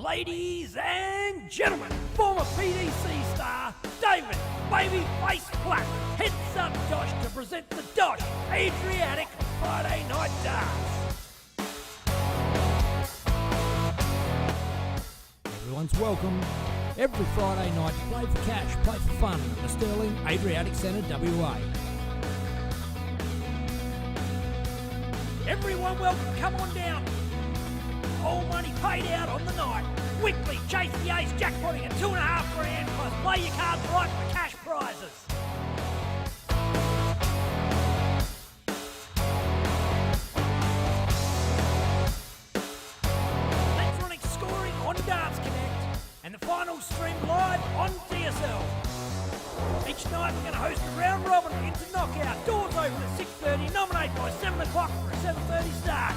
Ladies and gentlemen, former PDC star David Babyface Black heads up DOSH to present the DOSH Adriatic Friday Night Darts. Everyone's welcome. Every Friday night, play for cash, play for fun at the Sterling Adriatic Centre, WA. Everyone welcome, come on down. All money paid out on the night. Weekly chase the ace jackpotting at $2.5 grand plus play your cards right for cash prizes. Electronic scoring on Darts Connect and the final stream live on DSL. Each night we're going to host a round robin into knockout. Doors open at 6:30. Nominate by 7 o'clock for a 7:30 start.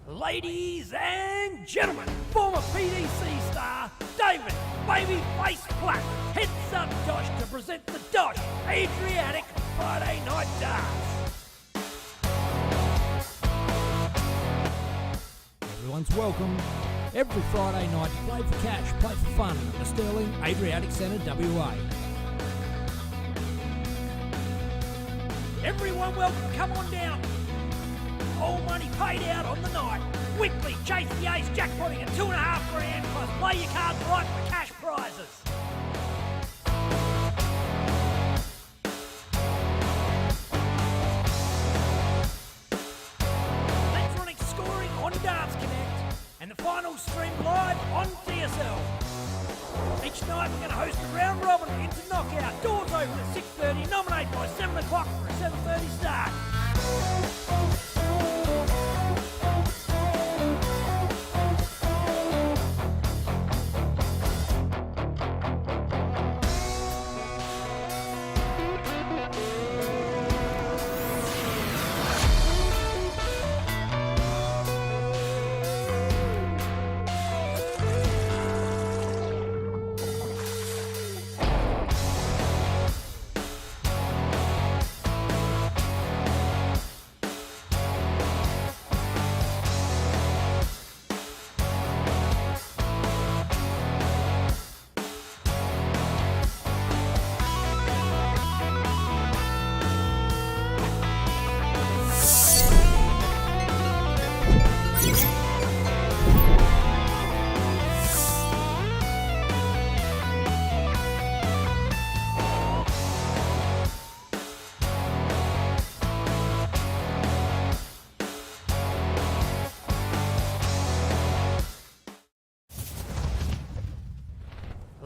Ladies and gentlemen, former PDC star David Babyface Black heads up DOSH to present the DOSH Adriatic Friday Night Darts. Everyone's welcome. Every Friday night, play for cash, play for fun at the Sterling Adriatic Centre, WA. Everyone welcome, come on down. All money paid out on the night. Weekly chase the ace jackpotting at $2.5 grand plus play your cards right for cash prizes. Electronic scoring on Darts Connect and the final stream live on DSL. Each night we're going to host a round robin into knockout. Doors open at 6:30. Nominate by 7 o'clock for a 7:30 start.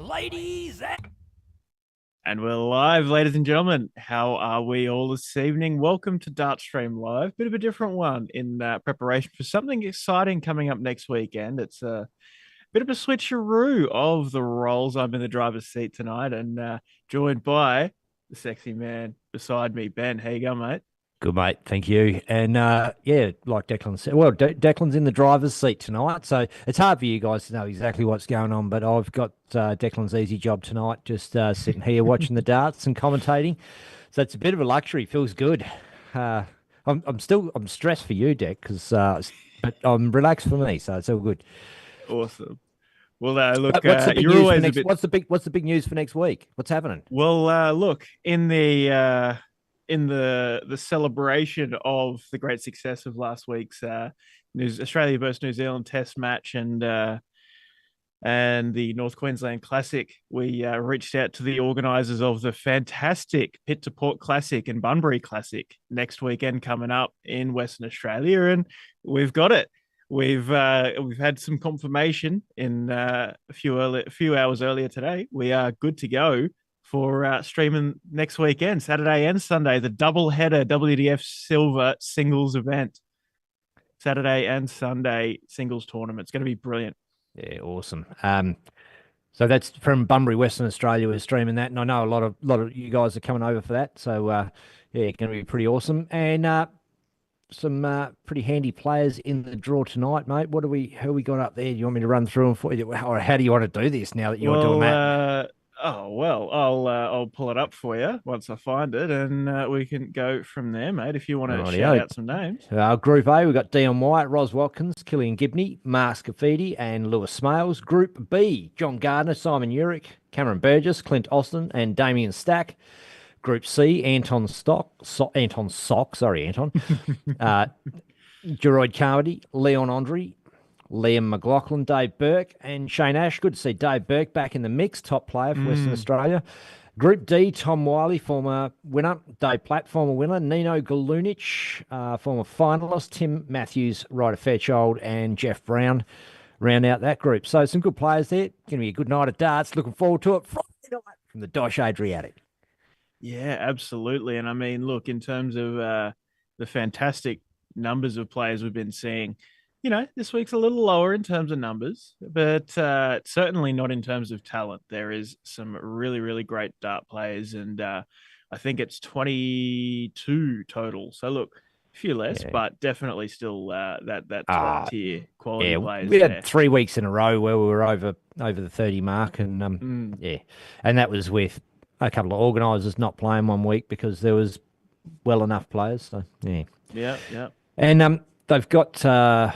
Ladies and we're live, ladies and gentlemen. How are we all this evening? Welcome to Dartstream Live. Bit of a different one in preparation for something exciting coming up next weekend. It's a bit of a switcheroo of the roles. I'm in the driver's seat tonight and joined by the sexy man beside me, Ben. How you going, mate? Good, mate. Thank you. And yeah, like Declan said, well, Declan's in the driver's seat tonight, so it's hard for you guys to know exactly what's going on, but I've got Declan's easy job tonight, just sitting here watching the darts and commentating. So it's a bit of a luxury. Feels good. I'm stressed for you, Deck, but I'm relaxed for me, so it's all good. Awesome. Well, look, what's the big you're news always for next, a bit... what's the big news for next week? What's happening? Well, look, in the in the celebration of the great success of last week's Australia versus New Zealand Test match and the North Queensland Classic, we reached out to the organisers of the fantastic Pit to Port Classic and Bunbury Classic next weekend coming up in Western Australia, and we've got it. We've had some confirmation in a few hours earlier today. We are good to go for streaming next weekend, Saturday and Sunday, the double header WDF Silver singles event. Saturday and Sunday singles tournament. It's going to be brilliant. Yeah, awesome. So that's from Bunbury, Western Australia. We're streaming that, and I know a lot of you guys are coming over for that. So yeah, it's going to be pretty awesome. And some pretty handy players in the draw tonight, mate. Who we got up there? Do you want me to run through them for you, or how do you want to do this now that you're doing that? I'll pull it up for you once I find it, and we can go from there, mate. If you want to Rightio. shout out some names. Group A, we've got Dion White, Ros Watkins, Killian Gibney, Mark Scafidi, and Lewis Smales. Group B, John Gardner, Simon Urick, Cameron Burgess, Clint Austin, and Damien Stack. Group C, Anton Sock, Geroid Carmody, Leon Andre, Liam McLaughlin, Dave Burke, and Shane Ash. Good to see Dave Burke back in the mix, top player for Western Australia. Group D, Tom Wiley, former winner, Dave Platt, former winner, Nino Galunich, former finalist, Tim Matthews, Ryder Fairchild, and Jeff Brown round out that group. So some good players there. Going to be a good night of darts. Looking forward to it. Friday night from the DOSH Adriatic. Yeah, absolutely. And I mean, look, in terms of the fantastic numbers of players we've been seeing, this week's a little lower in terms of numbers, but certainly not in terms of talent. There is some really, really great dart players, and I think it's 22 total. So look, a few less, but definitely still that top tier quality players. We had 3 weeks in a row where we were over the 30 mark, and and that was with a couple of organisers not playing 1 week because there was well enough players. So yeah. And they've got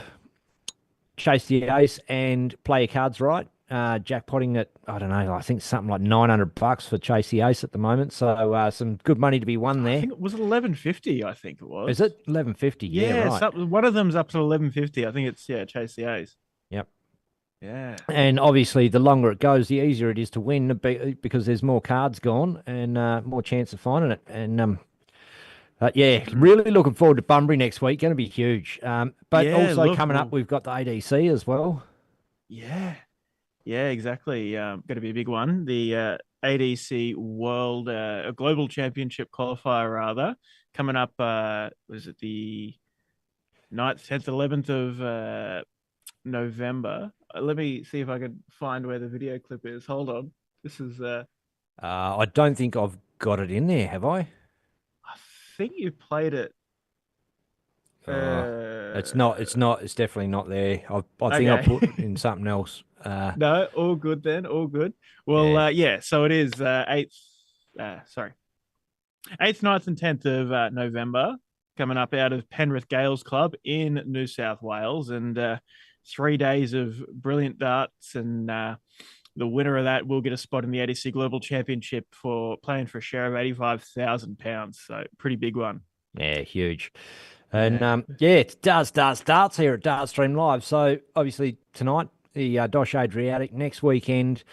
Chase the Ace and Play Your Cards Right. Jackpotting at, I don't know, I think something like $900 for Chase the Ace at the moment. So some good money to be won there. I think it was $11.50. I think it was. Is it $11.50? Yeah, right. One of them's up to $11.50. I think it's Chase the Ace. Yep. Yeah. And obviously, the longer it goes, the easier it is to win because there's more cards gone and more chance of finding it. And really looking forward to Bunbury next week. Going to be huge. But also coming up, we've got the ADC as well. Yeah, exactly. Going to be a big one. The ADC World Global Championship qualifier, rather, coming up. Was it the 9th, 10th, 11th of November? Let me see if I can find where the video clip is. Hold on. This is. I don't think I've got it in there. Have I? I think you played it. It's not. It's definitely not there. I think I put it in something else. No, all good then. All good. Well, so it is 8th, 8th, 9th, and 10th of November coming up out of Penrith Gales Club in New South Wales, and 3 days of brilliant darts, and the winner of that will get a spot in the ADC Global Championship for playing for a share of £85,000. So pretty big one. Yeah, huge. And it's darts here at Dart Stream Live. So obviously tonight, the DOSH Adriatic. Next weekend,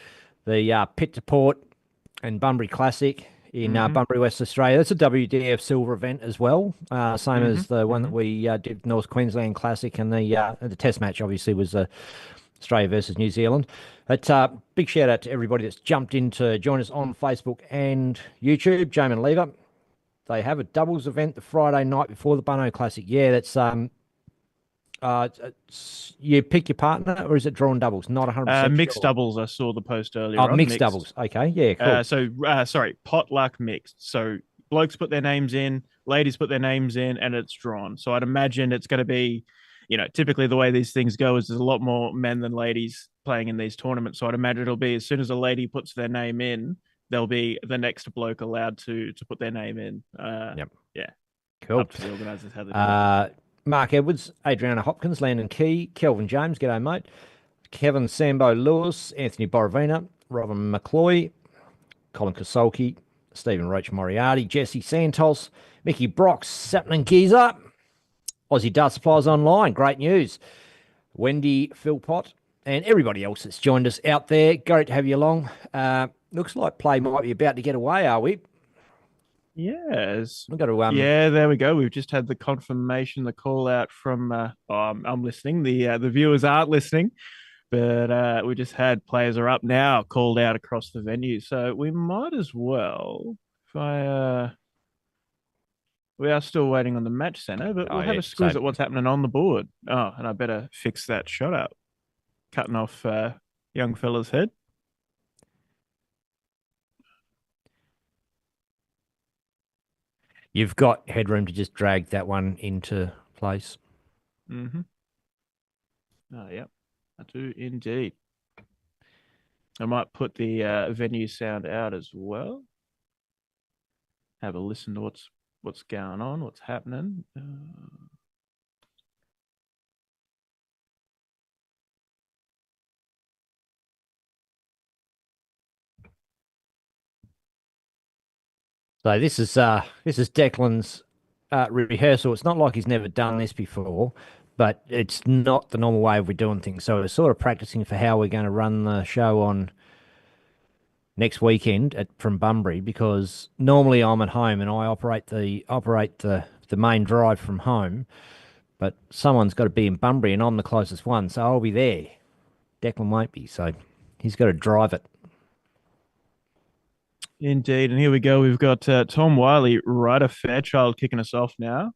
the Pit to Port and Bunbury Classic in Bunbury, West Australia. That's a WDF Silver event as well, same as the one that we did, North Queensland Classic, and the Test match obviously was Australia versus New Zealand. But big shout out to everybody that's jumped in to join us on Facebook and YouTube. Jamin Lever, they have a doubles event the Friday night before the Bunno Classic. Yeah, that's you pick your partner, or is it drawn doubles? Not 100%. Mixed doubles. I saw the post earlier. Mixed doubles. Okay, yeah, cool. Sorry, potluck mixed. So blokes put their names in, ladies put their names in, and it's drawn. So I'd imagine it's going to be, typically the way these things go is there's a lot more men than ladies playing in these tournaments. So I'd imagine it'll be as soon as a lady puts their name in, there'll be the next bloke allowed to put their name in. Yep. Yeah. Cool. Up to the organisers how they do it. Mark Edwards, Adriana Hopkins, Landon Key, Kelvin James, g'day mate, Kevin Sambo Lewis, Anthony Borovina, Robin McCloy, Colin Kasolki, Stephen Roach Moriarty, Jesse Santos, Mickey Brox, Sapling Geezer, Aussie Dart Supplies Online. Great news. Wendy Philpott, and everybody else that's joined us out there. Great to have you along. Looks like play might be about to get away, are we? Yes. We've got to Yeah, there we go. We've just had the confirmation, the call out from I'm listening. The viewers aren't listening, but we just had players are up now called out across the venue. So we might as well if I we are still waiting on the match center, but we'll have a squiz at what's happening on the board. Oh, and I better fix that shot up. Cutting off young fella's head. You've got headroom to just drag that one into place. Mm-hmm. Oh, yep. I do indeed. I might put the venue sound out as well. Have a listen to what's going on, what's happening. So this is Declan's rehearsal. It's not like he's never done this before, but it's not the normal way of we doing things. So we're sort of practicing for how we're going to run the show on next weekend from Bunbury, because normally I'm at home and I operate the main drive from home, but someone's got to be in Bunbury and I'm the closest one, so I'll be there. Declan won't be, so he's got to drive it. Indeed. And here we go. We've got Tom Wiley, Ryder Fairchild, kicking us off now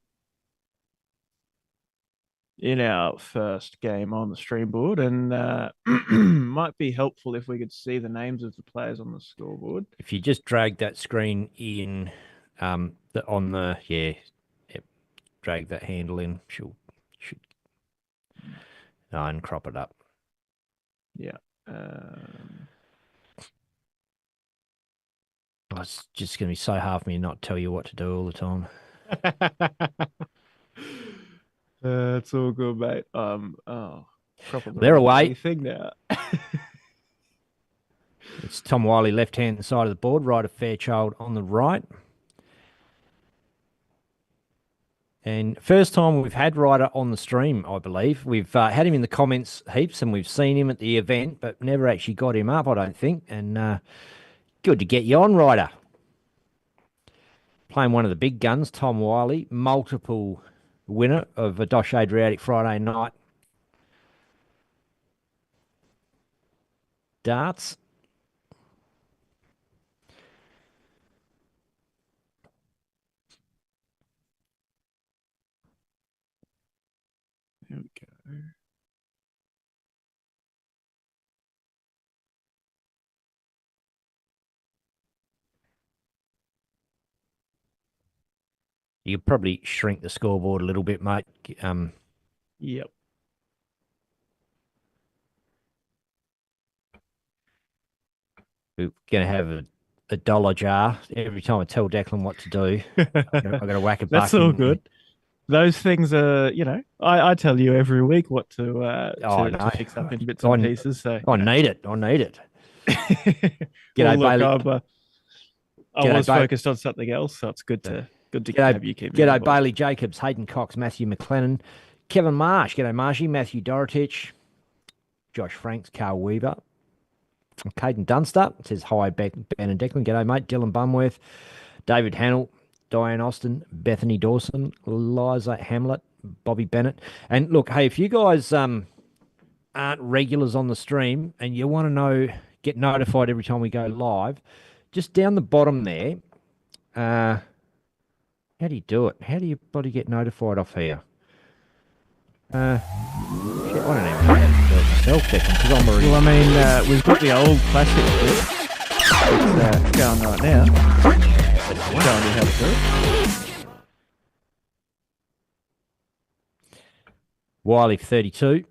in our first game on the stream board. And might be helpful if we could see the names of the players on the scoreboard. If you just drag that screen in, drag that handle in, should and crop it up. Yeah. It's just going to be so hard for me to not tell you what to do all the time. It's all good, mate. They're away. Thing now. It's Tom Wiley, left-hand side of the board, Ryder Fairchild on the right. And first time we've had Ryder on the stream, I believe. We've had him in the comments heaps and we've seen him at the event, but never actually got him up, I don't think. And good to get you on, Ryder. Playing one of the big guns, Tom Wiley, multiple winner of a DOSH Adriatic Friday night darts. Here we go. You could probably shrink the scoreboard a little bit, mate. Yep. We're going to have a dollar jar every time I tell Declan what to do. I've got to whack a buck. That's all good. Those things are, I tell you every week what to fix up in bits and pieces. So I need it. I need it. G'day, Bailey. I was focused on something else, so it's good to have you keep. G'day, Bailey Jacobs, Hayden Cox, Matthew McLennan, Kevin Marsh. G'day, Marshy, Matthew Dorotich, Josh Franks, Carl Weaver, Caden Dunster says hi, Ben and Declan. G'day, mate. Dylan Bumworth, David Hannell, Diane Austin, Bethany Dawson, Liza Hamlet, Bobby Bennett. And look, hey, if you guys aren't regulars on the stream and you want to get notified every time we go live, just down the bottom there, how do you do it? How do you bloody get notified off here? Shit, I don't even know how to do it myself, Declan, because I'm already... Well, I mean, we've got the old classic bit. It's going right now. Showing you how to do it. Wiley 32.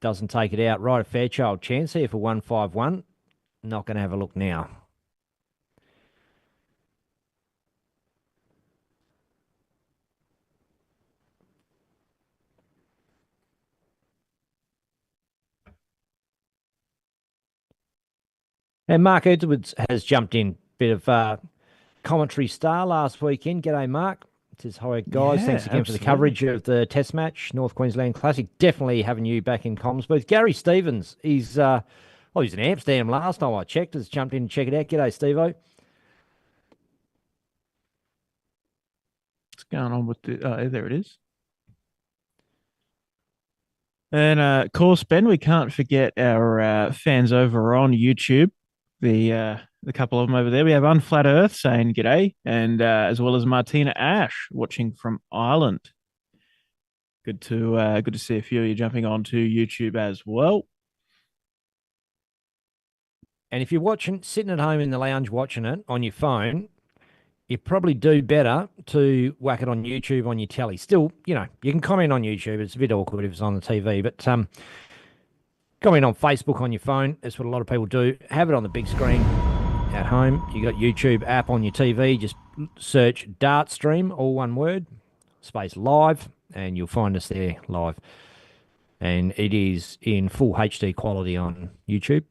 Doesn't take it out. Right, a Fairchild chance here for 151. Not going to have a look now. And Mark Edwards has jumped in. bit of commentary star last weekend. G'day, Mark. It says, hi, guys. Yeah, Thanks again for the absolutely. coverage of the Test match, North Queensland Classic. Definitely having you back in comms booth. Gary Stevens, he's in Amsterdam last time I checked. Has jumped in to check it out. G'day, Steve-O. What's going on with the? Oh, there it is. And of course, Ben, we can't forget our fans over on YouTube. The couple of them over there. We have Unflat Earth saying g'day, and as well as Martina Ash watching from Ireland. Good to see a few of you jumping onto YouTube as well. And if you're sitting at home in the lounge watching it on your phone, you probably do better to whack it on YouTube on your telly. Still, you can comment on YouTube. It's a bit awkward if it's on the TV, but comment on Facebook on your phone. That's what a lot of people do. Have it on the big screen at home. You got YouTube app on your TV. Just search Dart Stream, all one word, space live, and you'll find us there live. And it is in full HD quality on YouTube.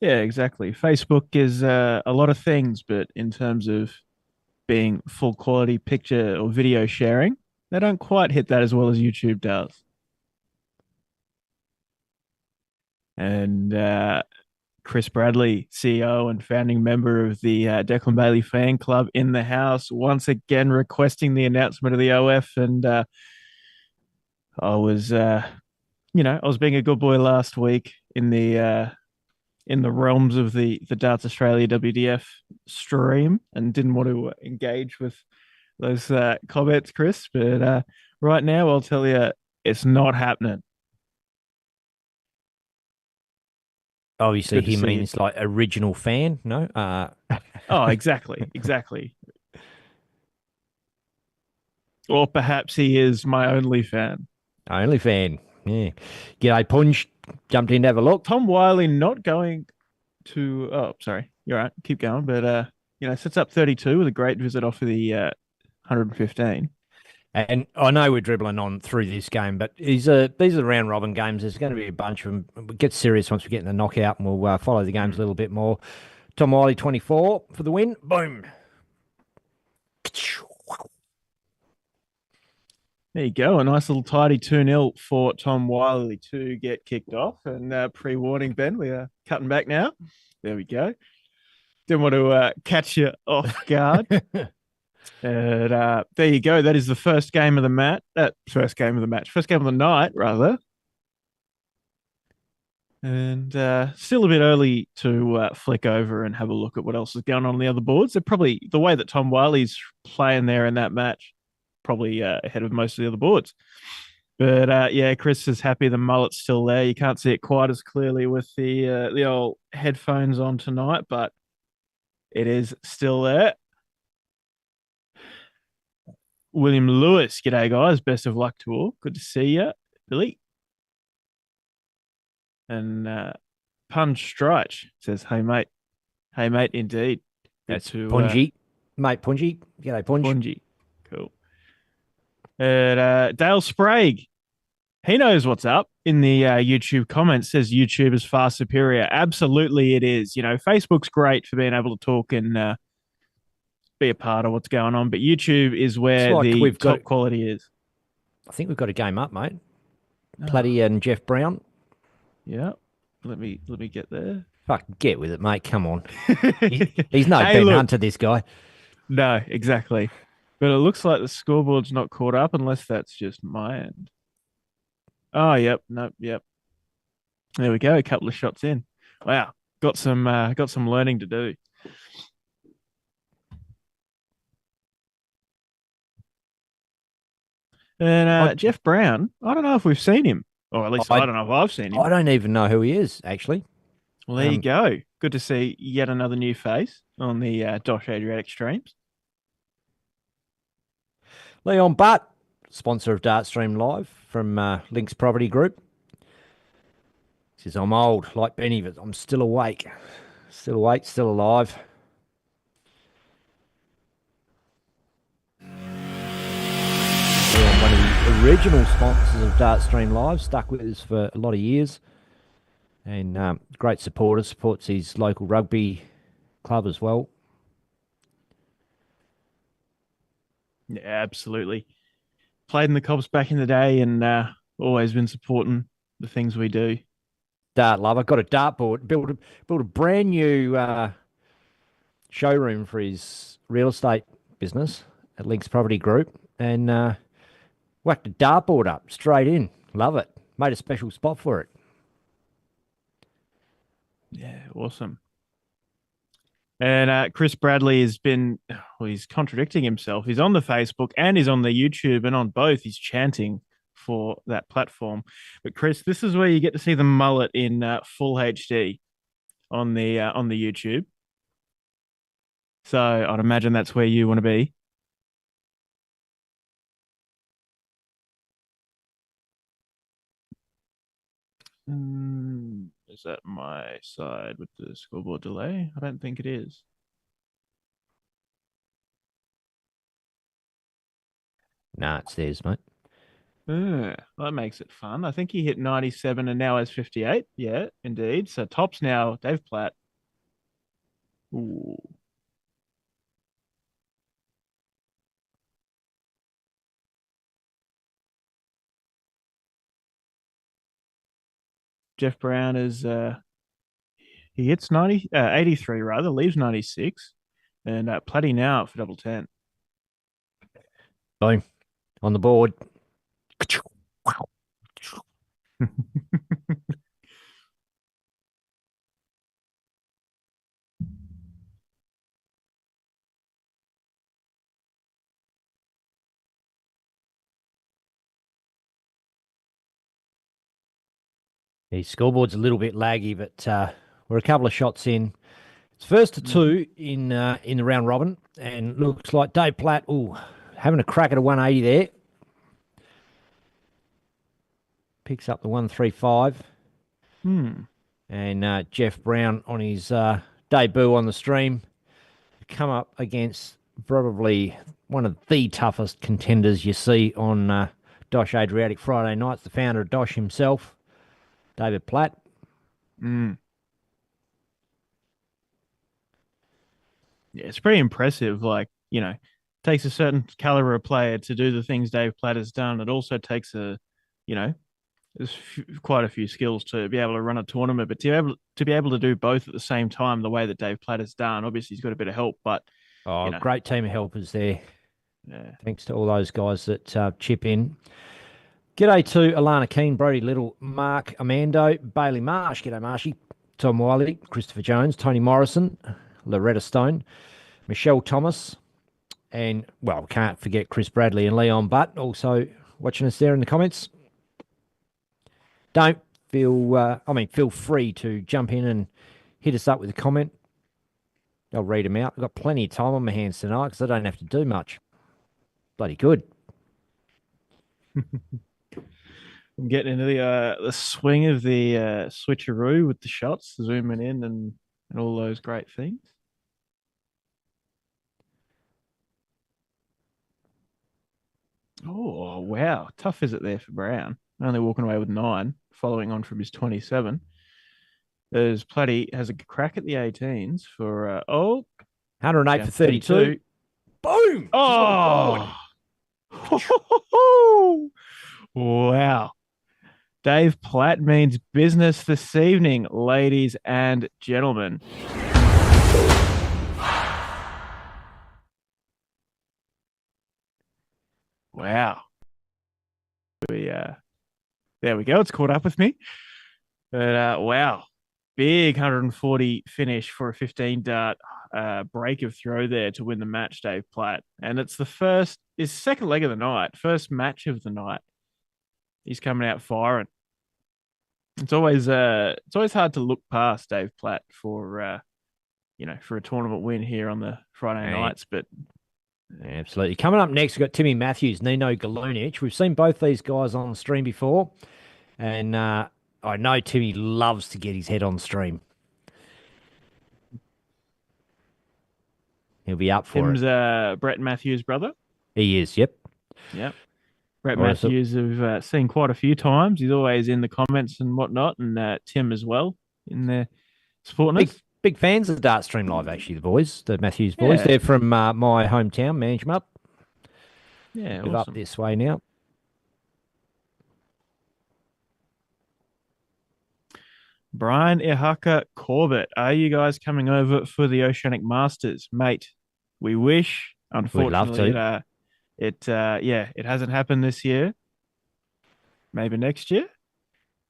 Yeah, exactly. Facebook is a lot of things, but in terms of being full quality picture or video sharing, they don't quite hit that as well as YouTube does. And Chris Bradley, CEO and founding member of the Declan Bailey fan club in the house, once again requesting the announcement of the OF. And I was being a good boy last week in the realms of the Darts Australia WDF stream and didn't want to engage with those comments, Chris. But right now, I'll tell you, it's not happening. Obviously, he means like original fan, no? Oh, exactly. Or perhaps he is my only fan. Only fan, yeah. G'day, Punch. Jumped in to have a look. Tom Wiley not going to. Oh, sorry. You're right. Keep going. But sets up 32 with a great visit off of the 115. And I know we're dribbling on through this game, but these are the round robin games. There's going to be a bunch of them. We'll get serious once we get in the knockout, and we'll follow the games a little bit more. Tom Wiley, 24 for the win. Boom. There you go. A nice little tidy 2-0 for Tom Wiley to get kicked off. And pre-warning, Ben, we are cutting back now. There we go. Didn't want to catch you off guard. And there you go. That is the first game of the match. First game of the night, rather. And still a bit early to flick over and have a look at what else is going on the other boards. They're probably, the way that Tom Wiley's playing there in that match, probably ahead of most of the other boards. But Chris is happy the mullet's still there. You can't see it quite as clearly with the old headphones on tonight, but it is still there. William Lewis, g'day guys. Best of luck to all. Good to see you, Billy. And Punch Strike says, "Hey mate, indeed." That's Punji, mate. Punji, g'day, Punji. Cool. And Dale Sprague, he knows what's up in the YouTube comments. Says YouTube is far superior. Absolutely, it is. Facebook's great for being able to talk and be a part of what's going on, but YouTube is where the top quality is. I think we've got a game up, mate. Platty and Jeff Brown. Yeah, let me get there. Fuck, get with it, mate. Come on. He's no Ben Hunter, this guy. No, exactly. But it looks like the scoreboard's not caught up unless that's just my end. Oh, yep. Nope, yep. There we go. A couple of shots in. Wow. Got some learning to do. And Jeff Brown, I don't know if we've seen him. Or at least I don't know if I've seen him. I don't even know who he is, actually. Well, there you go. Good to see yet another new face on the DOSH Adriatic streams. Leon Butt, sponsor of Dartstream Live from Lynx Property Group. Says, I'm old, like Benny, but I'm still awake. Still awake, still alive. Leon, one of the original sponsors of Dartstream Live, stuck with us for a lot of years. And great supporter, supports his local rugby club as well. Yeah, absolutely. Played in the Cops back in the day and always been supporting the things we do. Dart lover. Got a dartboard. Built a brand new showroom for his real estate business at Lynx Property Group, and whacked a dartboard up straight in. Love it. Made a special spot for it. Yeah, awesome. And Chris Bradley has been, well, he's contradicting himself. He's on the Facebook and he's on the YouTube, and on both he's chanting for that platform. But Chris, this is where you get to see the mullet in full HD on the YouTube. So I'd imagine that's where you want to be. Is that my side with the scoreboard delay? I don't think it is. Nah, it's theirs, mate. That makes it fun. I think he hit 97 and now has 58. Yeah, indeed. So tops now, Dave Platt. Ooh. Jeff Brown is he hits 83 rather, leaves 96, and Platty now for double 10. Boom. On the board. The scoreboard's a little bit laggy, but we're a couple of shots in. It's first to two in the round robin, and looks like Dave Platt, having a crack at a 180 there. Picks up the 135. And Jeff Brown on his debut on the stream come up against probably one of the toughest contenders you see on DOSH Adriatic Friday nights, the founder of DOSH himself, David Platt. Yeah, it's pretty impressive. Like, takes a certain caliber of player to do the things Dave Platt has done. It also takes there's quite a few skills to be able to run a tournament, but to be able to do both at the same time, the way that Dave Platt has done. Obviously, he's got a bit of help, but great team of helpers there. Yeah. Thanks to all those guys that chip in. G'day to Alana Keane, Brody Little, Mark Amando, Bailey Marsh. G'day, Marshy. Tom Wiley, Christopher Jones, Tony Morrison, Loretta Stone, Michelle Thomas, and, well, can't forget Chris Bradley and Leon Butt also watching us there in the comments. Don't feel free to jump in and hit us up with a comment. I'll read them out. I've got plenty of time on my hands tonight because I don't have to do much. Bloody good. I'm getting into the swing of the switcheroo with the shots, zooming in and all those great things. Oh, wow. Tough is it there for Brown? Only walking away with 9, following on from his 27. There's Platty has a crack at the 18s for 108 for 32. Boom! Oh! Wow. Dave Platt means business this evening, ladies and gentlemen. Wow. There we go. It's caught up with me. But wow. Big 140 finish for a 15 dart break of throw there to win the match, Dave Platt. And it's his second leg of the night, first match of the night. He's coming out firing. It's always hard to look past Dave Platt for a tournament win here on the Friday nights, but absolutely. Coming up next, we've got Timmy Matthews, Nino Galunic. We've seen both these guys on the stream before, and I know Timmy loves to get his head on stream. He'll be up for Tim's Brett Matthews' brother. He is, yep. Yep. Brett Matthews have seen quite a few times. He's always in the comments and whatnot, and Tim as well in there supporting us. Big fans of the Dart Stream Live, actually, the boys, the Matthews boys. Yeah. They're from my hometown, Manjimup. Yeah, Live up awesome. this way now. Brian Ihaka Corbett, are you guys coming over for the Oceanic Masters, mate? We wish. We'd love Unfortunately, to. it hasn't happened this year. Maybe next year.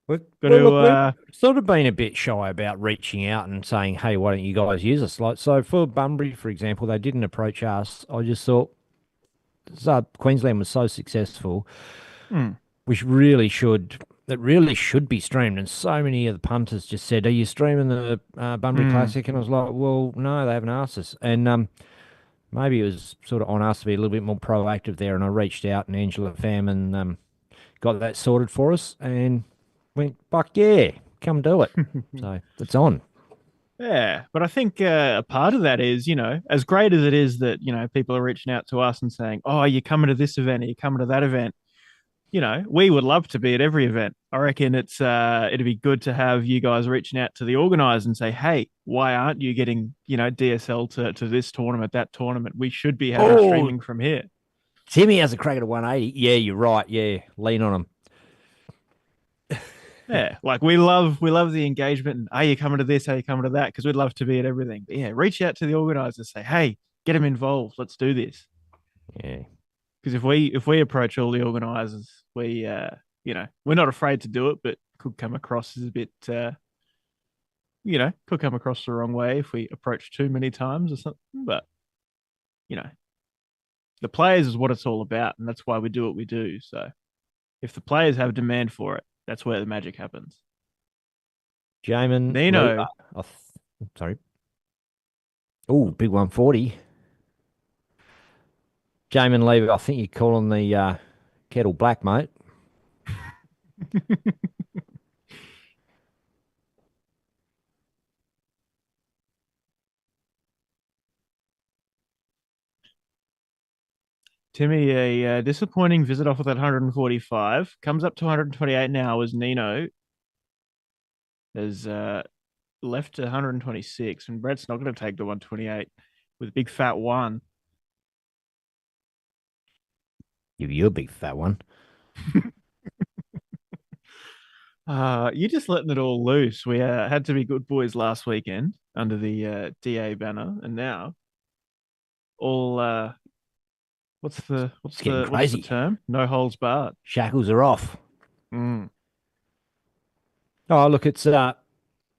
Well, Got well, to look, we've sort of been a bit shy about reaching out and saying, hey, why don't you guys use us? Like, so for Bunbury, for example, they didn't approach us. I just thought Queensland was so successful. Hmm. It really should be streamed. And so many of the punters just said, are you streaming the Bunbury Classic? And I was like, well, no, they haven't asked us. And maybe it was sort of on us to be a little bit more proactive there. And I reached out, and Angela Pham and got that sorted for us and went, fuck yeah, come do it. So it's on. Yeah, but I think a part of that is, as great as it is that, people are reaching out to us and saying, oh, you're coming to this event, are you coming to that event? We would love to be at every event. I reckon it'd be good to have you guys reaching out to the organizers and say, hey, why aren't you getting, DSL to this tournament, that tournament? We should be having streaming from here. Timmy has a crack at a 180. Yeah, you're right. Yeah, lean on him. Yeah, like we love the engagement. And, are you coming to this? Are you coming to that? Because we'd love to be at everything. But yeah, reach out to the organizers, say, hey, get them involved. Let's do this. Yeah. Because if we approach all the organizers, we're not afraid to do it, but could come across as a bit, could come across the wrong way if we approach too many times or something. But the players is what it's all about, and that's why we do what we do. So if the players have demand for it, that's where the magic happens. Jamin. Nino. Sorry. Oh, big 140. Jamin Lever, I think you're calling the kettle black, mate. Timmy, a disappointing visit off of that 145. Comes up to 128 now as Nino has left to 126. And Brett's not going to take the 128 with a big fat one. Give you a big fat one. You're just letting it all loose. We had to be good boys last weekend under the DA banner, and now all what's the term? No holds barred. Shackles are off. Mm. Oh, look, it's they're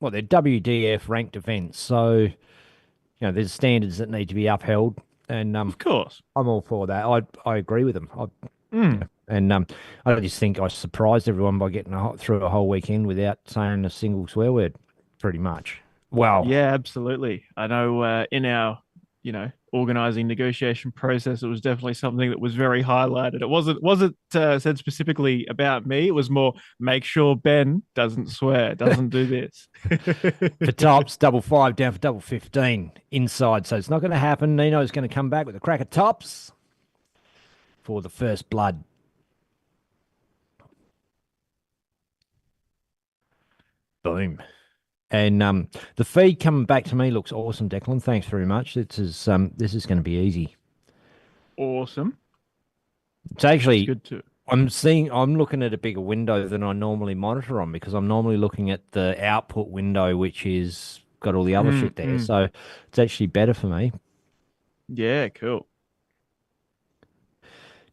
WDF ranked events, so there's standards that need to be upheld, and Of course, I'm all for that. I agree with them. Mm. And I just think I surprised everyone by getting through a whole weekend without saying a single swear word, pretty much. Wow. Yeah, absolutely. I know in our, organizing negotiation process, it was definitely something that was very highlighted. It wasn't said specifically about me. It was more make sure Ben doesn't swear, doesn't do this. For tops, 5-5 down for 15 inside. So it's not going to happen. Nino's going to come back with a crack at tops for the first blood. Boom. And the feed coming back to me looks awesome, Declan. Thanks very much. This is going to be easy. Awesome. It's actually good too. I'm looking at a bigger window than I normally monitor on, because I'm normally looking at the output window, which is got all the other shit there. So it's actually better for me. Yeah, cool.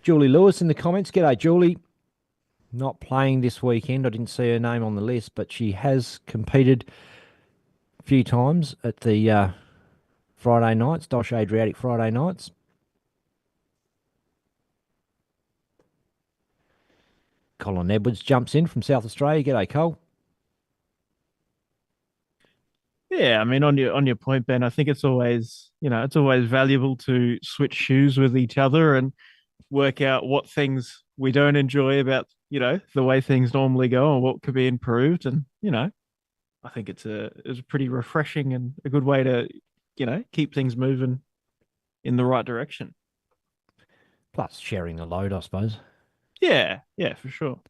Julie Lewis in the comments. G'day, Julie. Not playing this weekend. I didn't see her name on the list, but she has competed a few times at the Friday nights, DOSH Adriatic Friday nights. Colin Edwards jumps in from South Australia. G'day, Cole. Yeah, I mean, on your point, Ben, I think it's always valuable to switch shoes with each other and work out what things we don't enjoy about, the way things normally go and what could be improved. And, I think it's a pretty refreshing and a good way to, keep things moving in the right direction. Plus sharing the load, I suppose. Yeah, for sure.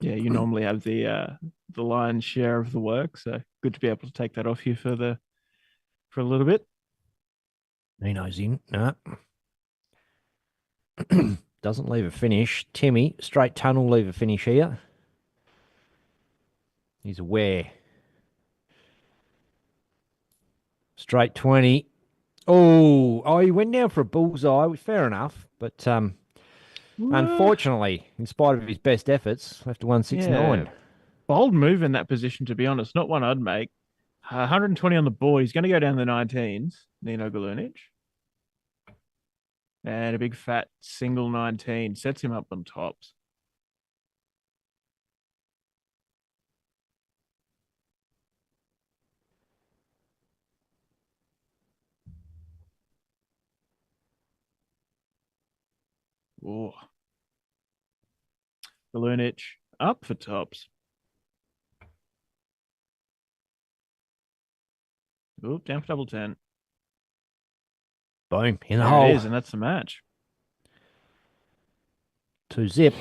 Yeah, you normally have the lion's share of the work, so good to be able to take that off you for a little bit. Nino's in. No. Doesn't leave a finish. Timmy, straight tunnel, leave a finish here. He's aware. Straight 20. Oh, he went down for a bullseye. Fair enough. But unfortunately, in spite of his best efforts, left to Yeah, 169. bold move in that position, to be honest. Not one I'd make. 120 on the board. He's going to go down the 19s, Nino Galunic. And a big fat single 19 sets him up on tops. Oh, Galunic up for tops. Oop, down for double 10. Boom. In the There hole. it is, and that's the match. 2-zip.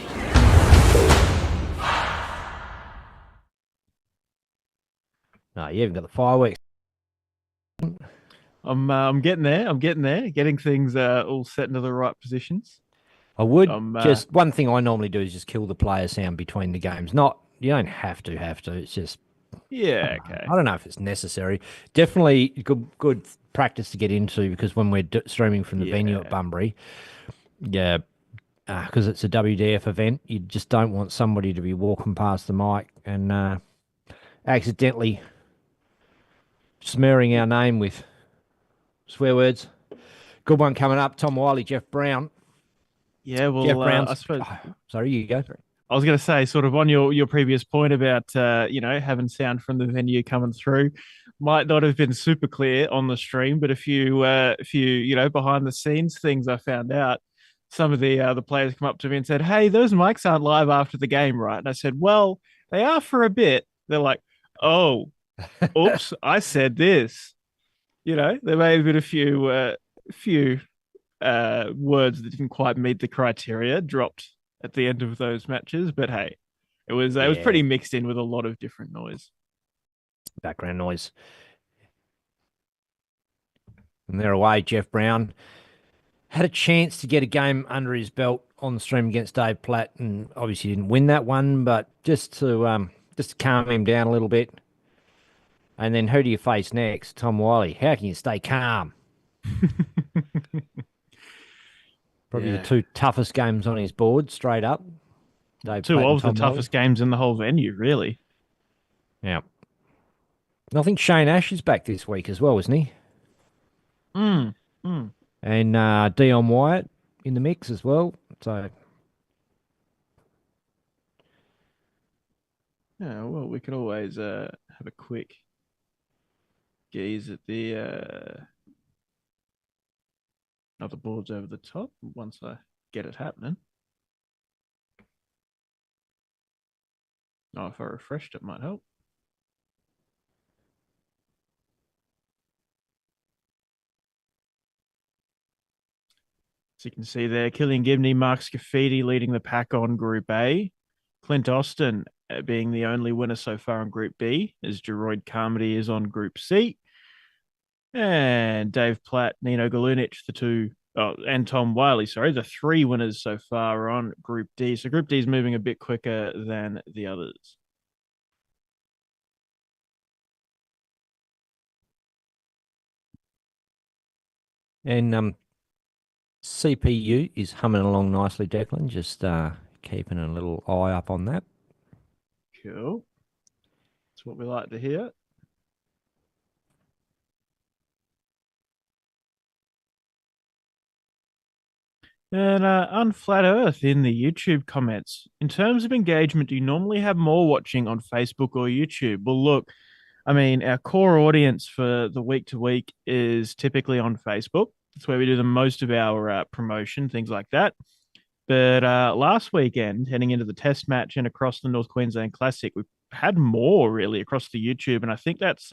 No, you haven't got the fireworks. I'm getting there. I'm getting there. Getting things all set into the right positions. I would just one thing I normally do is just kill the player sound between the games. Not you don't have to. It's just Yeah, okay. I don't know if it's necessary. Definitely good practice to get into because when we're streaming from the venue at Bunbury, yeah, because it's a WDF event, you just don't want somebody to be walking past the mic and accidentally smearing our name with swear words. Good one coming up. Tom Wiley, Jeff Brown. Yeah, well, Jeff Brown's, I suppose. Sorry, you go. I was going to say, sort of on your previous point about having sound from the venue coming through, might not have been super clear on the stream, but a few behind the scenes things I found out. Some of the players come up to me and said, "Hey, those mics aren't live after the game, right?" And I said, "Well, they are for a bit." They're like, "Oh, oops, I said this." There may have been a few words that didn't quite meet the criteria dropped at the end of those matches, but hey, it was pretty mixed in with a lot of different noise, background noise. And they're away. Jeff Brown had a chance to get a game under his belt on the stream against Dave Platt, and obviously didn't win that one, but just to calm him down a little bit. And then who do you face next? Tom Wiley. How can you stay calm? Probably the two toughest games on his board, straight up. Two of the toughest games in the whole venue, really. Yeah. I think Shane Ash is back this week as well, isn't he? And Dion Wyatt in the mix as well. So, yeah, well, we could always have a quick gaze at the other boards over the top once I get it happening. Oh, if I refreshed, it might help. So you can see there, Killian Gibney, Mark Scafidi leading the pack on Group A. Clint Austin being the only winner so far on Group B, as Geroid Carmody is on Group C. And Dave Platt, Nino Galunic, and Tom Wiley, the three winners so far on Group D. So Group D is moving a bit quicker than the others. And CPU is humming along nicely, Declan. Just keeping a little eye up on that. Cool. That's what we like to hear. And Unflat Earth in the YouTube comments. In terms of engagement, do you normally have more watching on Facebook or YouTube? Well, look, I mean, our core audience for the week to week is typically on Facebook. That's where we do the most of our promotion, things like that. But last weekend, heading into the test match and across the North Queensland Classic, we had more really across the YouTube. And I think that's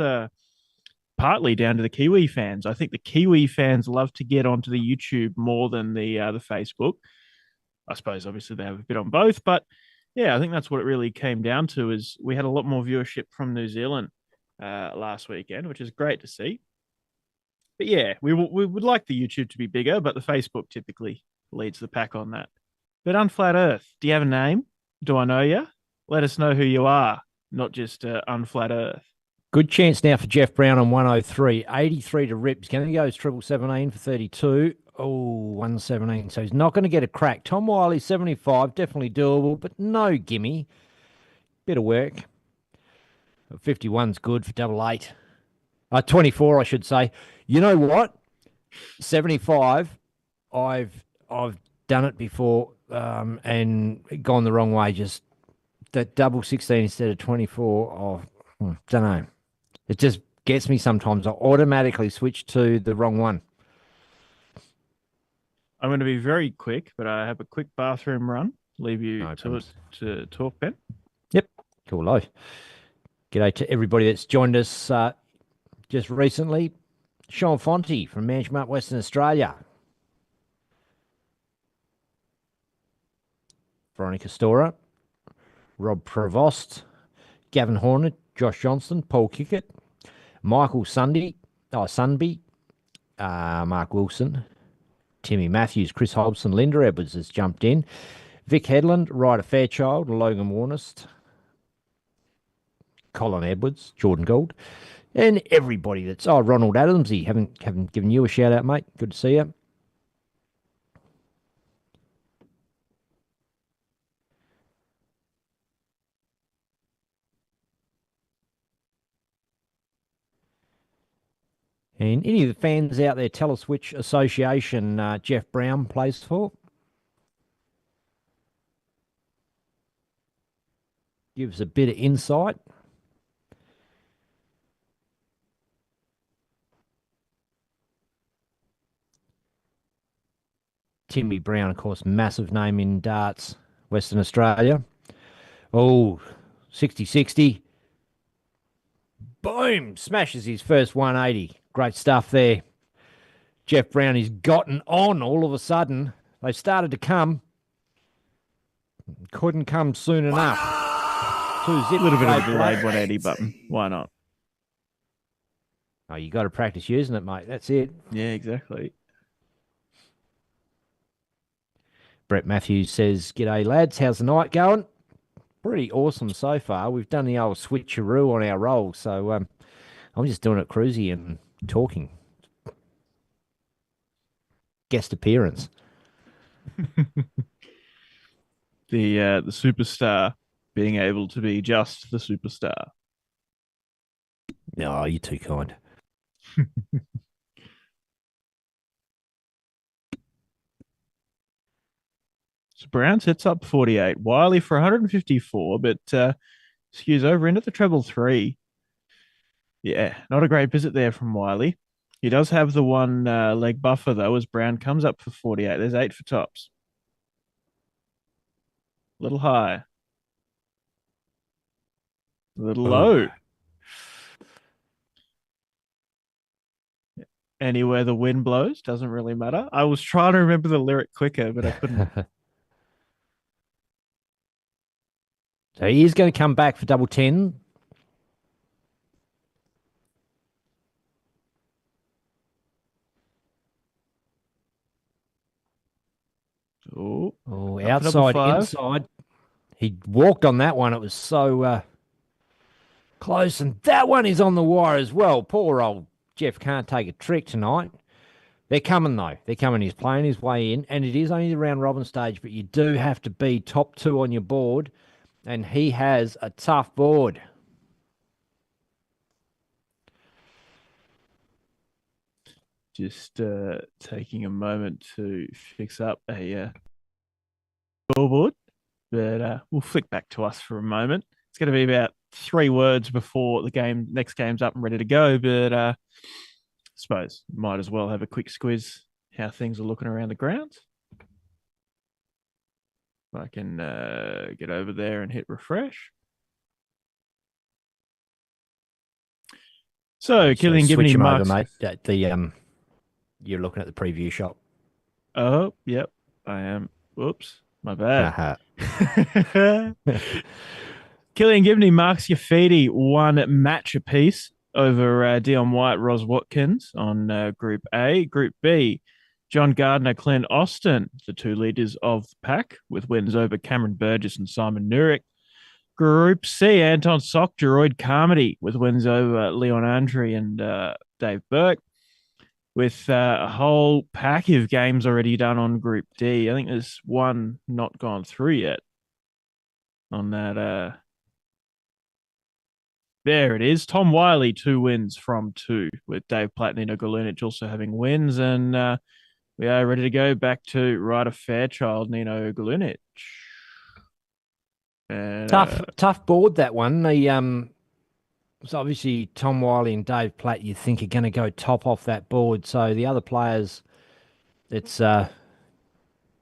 partly down to the Kiwi fans. I think the Kiwi fans love to get onto the YouTube more than the Facebook. I suppose obviously they have a bit on both, but Yeah, I think that's what it really came down to. Is we had a lot more viewership from New Zealand last weekend, which is great to see. But yeah, we would like the YouTube to be bigger, but the Facebook typically leads the pack on that. But Unflat Earth, do you have a name? Do I know you? Let us know who you are, not just Unflat Earth. Good chance now for Jeff Brown on 103. 83 to Rips. Going to go 1717 for 32. Oh, 117. So he's not going to get a crack. Tom Wiley, 75. Definitely doable, but no gimme. Bit of work. 51's good for double eight. 24, I should say. You know what? 75. I've done it before and gone the wrong way. Just that double 16 instead of 24. Oh, don't know. It just gets me sometimes. I automatically switch to the wrong one. I'm going to be very quick, but I have a quick bathroom run. Leave you No problems. to talk, Ben. Yep. Cool. Low. G'day to everybody that's joined us just recently. Sean Fonte from Manchmart, Western Australia. Veronica Stora. Rob Prevost. Gavin Hornet. Josh Johnston. Paul Kickett. Michael Sunby. Mark Wilson. Timmy Matthews. Chris Hobson. Linda Edwards has jumped in. Vic Headland. Ryder Fairchild. Logan Warnest. Colin Edwards. Jordan Gould. And everybody that's... Oh, Ronald Adamsy. Haven't given you a shout out, mate. Good to see you. And any of the fans out there, tell us which association Jeff Brown plays for. Give us a bit of insight. Timmy Brown, of course, massive name in darts, Western Australia. Oh, 60-60. Boom! Smashes his first 180. Great stuff there. Jeff Brown has gotten on all of a sudden. They started to come. Couldn't come soon enough. A little bit of a delayed 180 button. Why not? Oh, you got to practice using it, mate. That's it. Yeah, exactly. Brett Matthews says, "G'day, lads. How's the night going? Pretty awesome so far. We've done the old switcheroo on our roll, so I'm just doing it cruisy and talking. Guest appearance." The superstar being able to be just the superstar. No, you're too kind. So Brown sets up 48. Wiley for 154, but skews over into the treble three. Yeah, not a great visit there from Wiley. He does have the one leg buffer, though, as Brown comes up for 48. There's 8 for tops. A little high. A little low. Anywhere the wind blows, doesn't really matter. I was trying to remember the lyric quicker, but I couldn't. So he is going to come back for double 10. Oh, outside, inside. He walked on that one. It was so close. And that one is on the wire as well. Poor old Jeff can't take a trick tonight. They're coming, though. They're coming. He's playing his way in. And it is only the round robin stage, but you do have to be top 2 on your board. And he has a tough board. Just taking a moment to fix up a scoreboard, but we'll flick back to us for a moment. It's going to be about 3 words before the next game's up and ready to go, but I suppose might as well have a quick squiz how things are looking around the grounds. If I can get over there and hit refresh. So, Killian giving him marks. Over, mate. You're looking at the preview shot. Oh, yep, I am. Whoops, my bad. Killian Gibney, Marks Yafidi, one match apiece over Dion White, Ros Watkins on Group A. Group B, John Gardner, Clint Austin, the two leaders of the pack, with wins over Cameron Burgess and Simon Nurick. Group C, Anton Sock, Jeroid Carmody, with wins over Leon Andre and Dave Burke, with a whole pack of games already done on Group D. I think there's one not gone through yet on that. There it is. Tom Wiley, 2 wins from 2, with Dave Platt and Nino Golunic also having wins. And we are ready to go back to Ryder Fairchild, Nino Golunic. And, tough board, that one. So obviously Tom Wiley and Dave Platt, you think are going to go top off that board. So the other players, it's going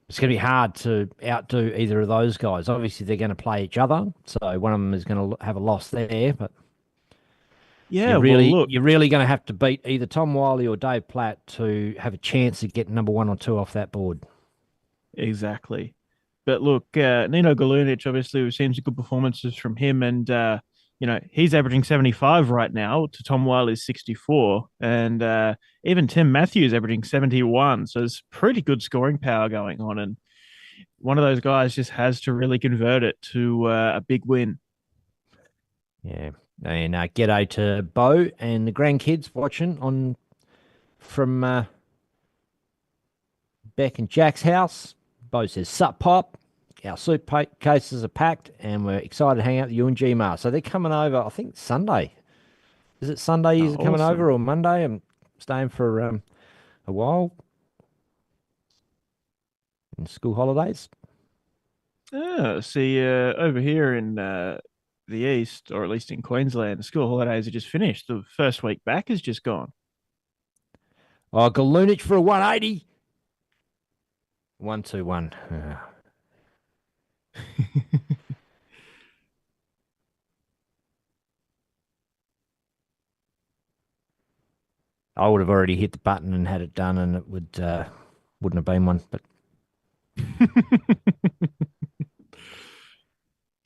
to be hard to outdo either of those guys. Obviously, they're going to play each other, so one of them is going to have a loss there. But yeah, you're really going to have to beat either Tom Wiley or Dave Platt to have a chance of getting number 1 or 2 off that board. Exactly. But look, Nino Golunic, obviously, we've seen some good performances from him, and he's averaging 75 right now to Tom Wiley's 64, and even Tim Matthews averaging 71. So there's pretty good scoring power going on, and one of those guys just has to really convert it to a big win. Yeah, and g'day to Bo and the grandkids watching from Beck and Jack's house. Bo says, "Sup, Pop? Our suitcases are packed and we're excited to hang out with you and G-Mar." So they're coming over, I think, Sunday. Is it Sunday he's coming over or Monday? I'm staying for a while in school holidays. See, over here in the east, or at least in Queensland, the school holidays are just finished. The first week back is just gone. Oh, Golunic for a 180. 121. I would have already hit the button and had it done, and it wouldn't have been one. But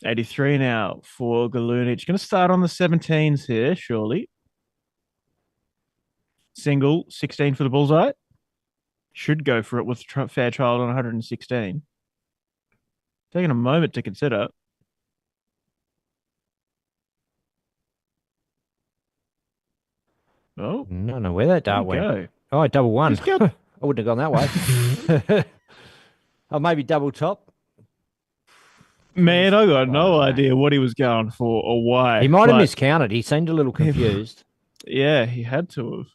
83 now for Golunic. Going to start on the 17s here, surely. Single, 16 for the bullseye. Should go for it with Fairchild on 116. Taking a moment to consider. Oh, no, where that dart went. Go. Oh, double one. I wouldn't have gone that way. Oh, maybe double top. Man, I got no idea what he was going for or why. He might have miscounted. He seemed a little confused. Yeah, he had to have.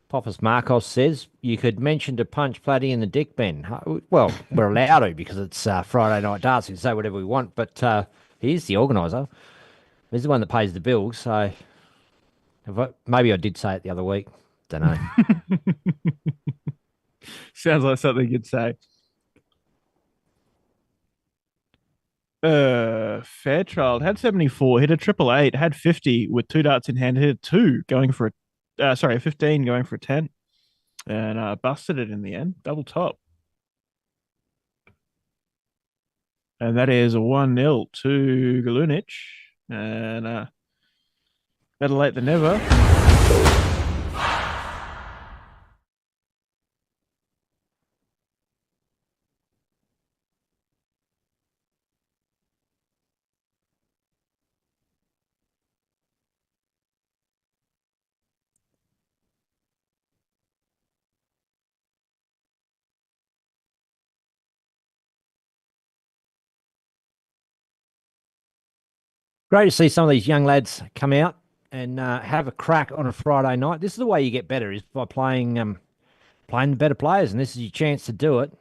Poppus Marcos says you could mention to punch Platty in the dick, Ben. Well, we're allowed to because it's Friday night darts. We can say whatever we want, but he's the organiser. He's the one that pays the bills. So maybe I did say it the other week. Don't know. Sounds like something you'd say. Fairchild had 74, hit a 888, had 50 with 2 darts in hand, hit a 2 going for a 15 going for a 10, and busted it in the end, double top. And that is a 1-0 to Golunic, and better late than never. Great to see some of these young lads come out and have a crack on a Friday night. This is the way you get better, is by playing the better players, and this is your chance to do it.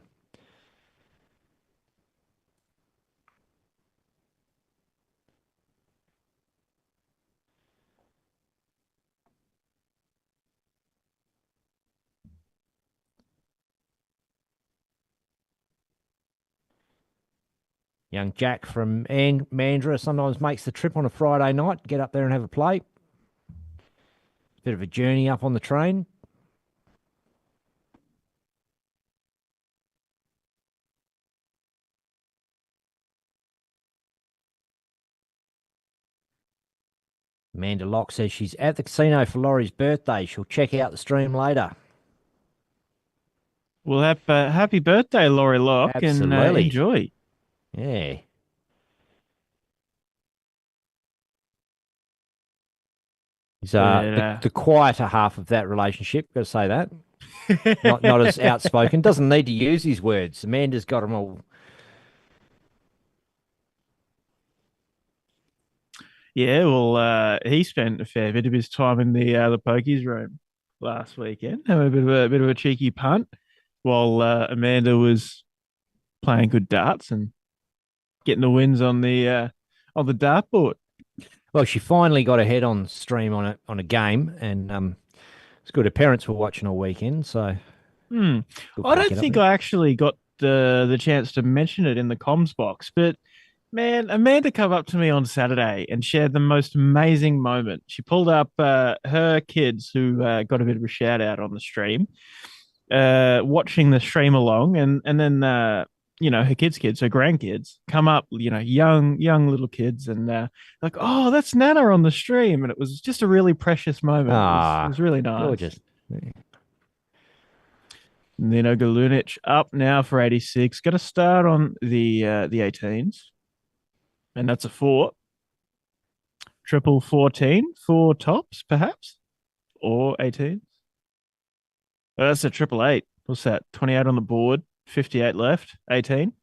Young Jack from Mandurah sometimes makes the trip on a Friday night, get up there and have a play. Bit of a journey up on the train. Amanda Locke says she's at the casino for Laurie's birthday. She'll check out the stream later. Well, happy birthday, Laurie Locke, and Absolutely. enjoy. Yeah. He's the quieter half of that relationship, got to say that. Not as outspoken. Doesn't need to use his words. Amanda's got them all. Yeah, well, he spent a fair bit of his time in the pokies room last weekend, having a bit of a cheeky punt, while Amanda was playing good darts and getting the wins on the dartboard. Well, she finally got ahead on stream on a game, and it's good. Her parents were watching all weekend, so I don't think I actually got the chance to mention it in the comms box, but man, Amanda come up to me on Saturday and shared the most amazing moment. She pulled up her kids, who got a bit of a shout out on the stream, watching the stream along, and then her kids, her grandkids, come up, young young little kids, and like, oh, that's Nana on the stream, and it was just a really precious moment. It was really nice, gorgeous. Nino Galunic up now for 86. Got to start on the 18s. And that's a 4. Triple 14, 4 tops, perhaps, or 18s. Oh, that's a triple 8. What's that? 28 on the board, 58 left, 18.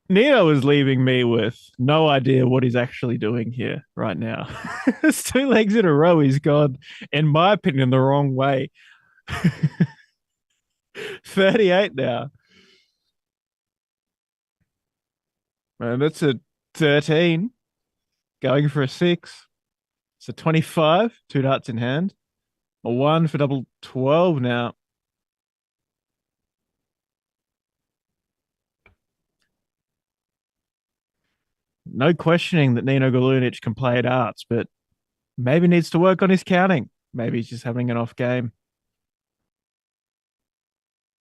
Nino is leaving me with no idea what he's actually doing here right now. It's 2 legs in a row. He's gone, in my opinion, the wrong way. 38 now. And that's a 13, going for a 6. It's a 25, 2 darts in hand. A 1 for double 12 now. No questioning that Nino Galunic can play darts, but maybe needs to work on his counting. Maybe he's just having an off game.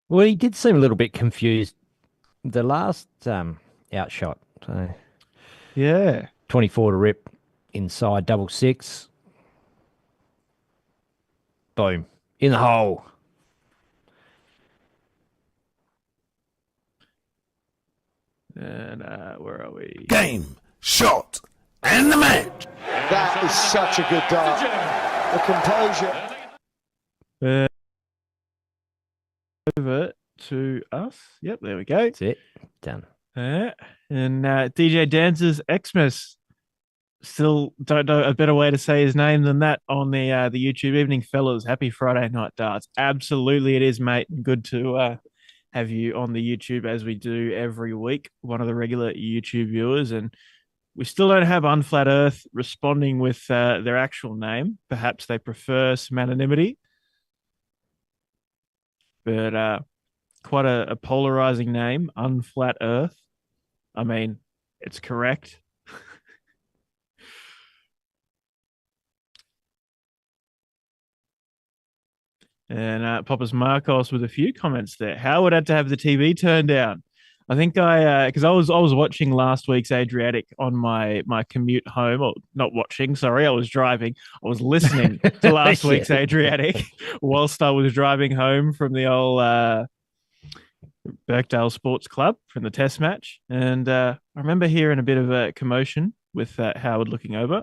Well, he did seem a little bit confused the last outshot. So yeah, 24 to rip inside double 6. Boom. In the hole. And where are we? Game, shot, and the match. That is such a good dart. The composure. Over to us. Yep, there we go. That's it. Done. And DJ Dancer's Xmas. Still don't know a better way to say his name than that on the YouTube. Evening, fellas. Happy Friday night darts. Absolutely it is, mate. Good to have you on the YouTube, as we do every week. One of the regular YouTube viewers. And we still don't have Unflat Earth responding with their actual name. Perhaps they prefer some anonymity. But quite a polarizing name, Unflat Earth. I mean, it's correct. And Papa's Marcos with a few comments there. Howard had to have the TV turned down. I think because I was watching last week's Adriatic on my commute home, or not watching, sorry, I was driving. I was listening to last week's Adriatic whilst I was driving home from the old Birkdale Sports Club from the test match. And I remember hearing a bit of a commotion with Howard looking over.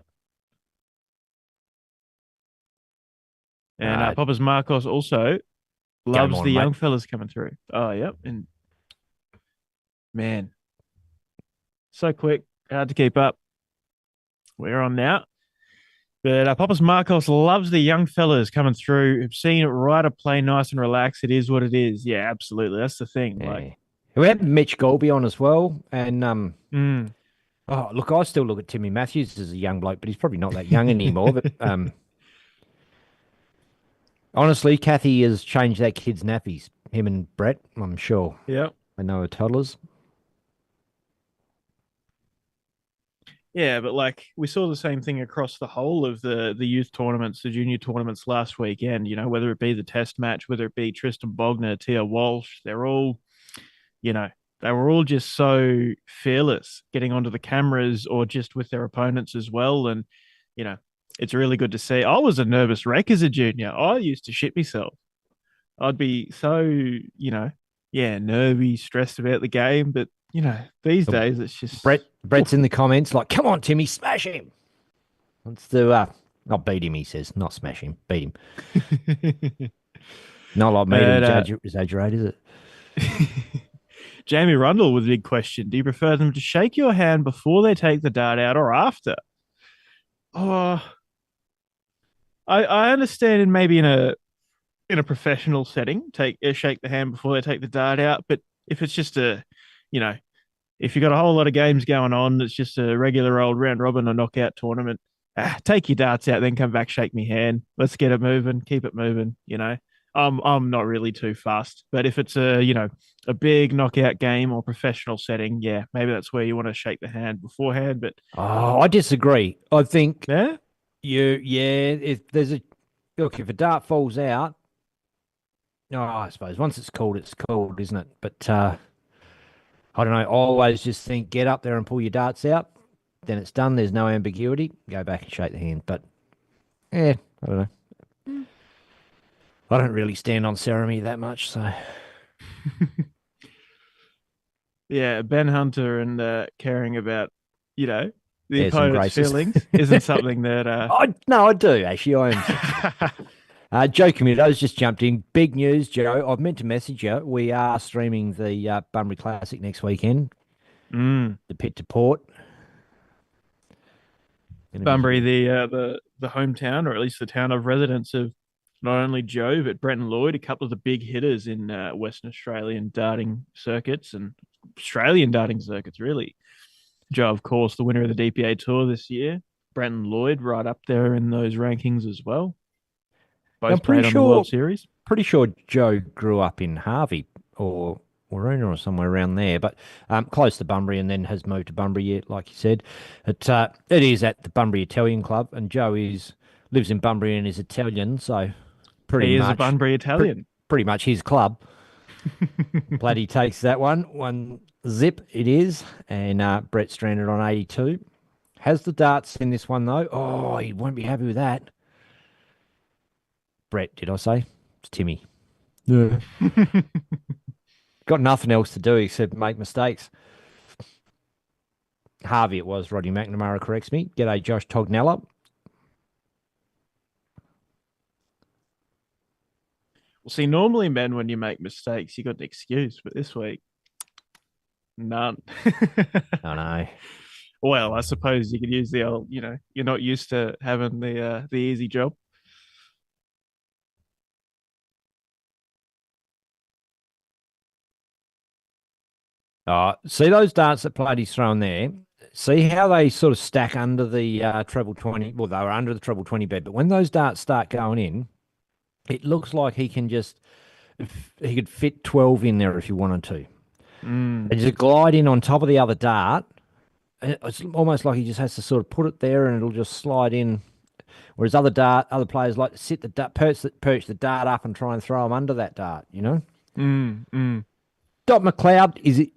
And Papa's Marcos also loves the young fellas coming through. Oh, yep. And man, so quick, hard to keep up. We're on now. But Papa's Marcos loves the young fellas coming through. Have seen it right up, play nice and relaxed. It is what it is. Yeah, absolutely. That's the thing. Yeah. Like, we had Mitch Golby on as well. And oh, look, I still look at Timmy Matthews as a young bloke, but he's probably not that young anymore. But honestly, Kathy has changed that kid's nappies. Him and Brett, I'm sure. Yep. I know her toddlers. Yeah, but like we saw the same thing across the whole of the youth tournaments, the junior tournaments last weekend, whether it be the test match, whether it be Tristan Bogner, Tia Walsh, they're all they were all just so fearless getting onto the cameras or just with their opponents as well. And, you know, it's really good to see. I was a nervous wreck as a junior. I used to shit myself. I'd be so, nervy, stressed about the game. But, these days it's just Brett's in the comments like, come on, Timmy, smash him. Let's do not beat him, he says. Not smash him, beat him. Not like me to exaggerate, is it? Jamie Rundle with a big question. Do you prefer them to shake your hand before they take the dart out or after? Oh, I understand in maybe in a professional setting, shake the hand before they take the dart out. But if it's just if you've got a whole lot of games going on, it's just a regular old round robin or knockout tournament, take your darts out, then come back, shake me hand. Let's get it moving, keep it moving, I'm not really too fast, but if it's a big knockout game or professional setting, yeah, maybe that's where you want to shake the hand beforehand. But I disagree. I think yeah, if there's if a dart falls out, I suppose once it's called, isn't it? But I don't know. I always just think get up there and pull your darts out. Then it's done. There's no ambiguity. Go back and shake the hand. But I don't know. I don't really stand on ceremony that much, so. Yeah, Ben Hunter and caring about, the opponent's feelings isn't something that. I do actually. I am. Joe Comito's just jumped in. Big news, Joe. I've meant to message you. We are streaming the Bunbury Classic next weekend. The Pit to Port. Bunbury, the hometown, or at least the town of residence of not only Joe, but Brett and Lloyd, a couple of the big hitters in Western Australian darting circuits and Australian darting circuits, really. Joe, of course, the winner of the DPA Tour this year. Brett and Lloyd right up there in those rankings as well. Both played on the World Series. Pretty sure Joe grew up in Harvey or Waruna or somewhere around there, but close to Bunbury, and then has moved to Bunbury, like you said. It is at the Bunbury Italian Club, and Joe lives in Bunbury and is Italian, so he is a Bunbury Italian. Pretty much his club. Bloody takes that one zip it is, and Brett stranded on 82. Has the darts in this one though? Oh, he won't be happy with that. Brett, did I say? It's Timmy. Yeah. Got nothing else to do except make mistakes. Harvey it was. Roddy McNamara corrects me. G'day, Josh Tognella. Well, see, normally, men, when you make mistakes, you got an excuse, but this week, none. I know. Well, I suppose you could use the old, you're not used to having the easy job. See those darts that Platy's thrown there? See how they sort of stack under the treble 20? Well, they were under the treble 20 bed, but when those darts start going in, it looks like he could fit 12 in there if he wanted to. And just glide in on top of the other dart. It's almost like he just has to sort of put it there and it'll just slide in. Whereas other players like to sit perch the dart up and try and throw them under that dart, Dot McLeod is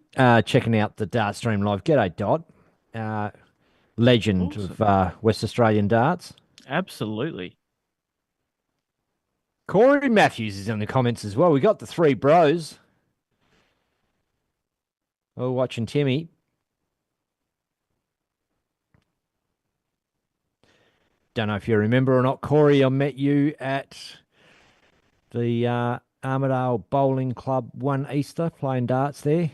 checking out the Dart Stream Live. G'day, Dot. Legend of West Australian darts. Absolutely. Corey Matthews is in the comments as well. We got the three bros. Oh, watching Timmy. Don't know if you remember or not, Corey. I met you at the Armadale Bowling Club one Easter playing darts there.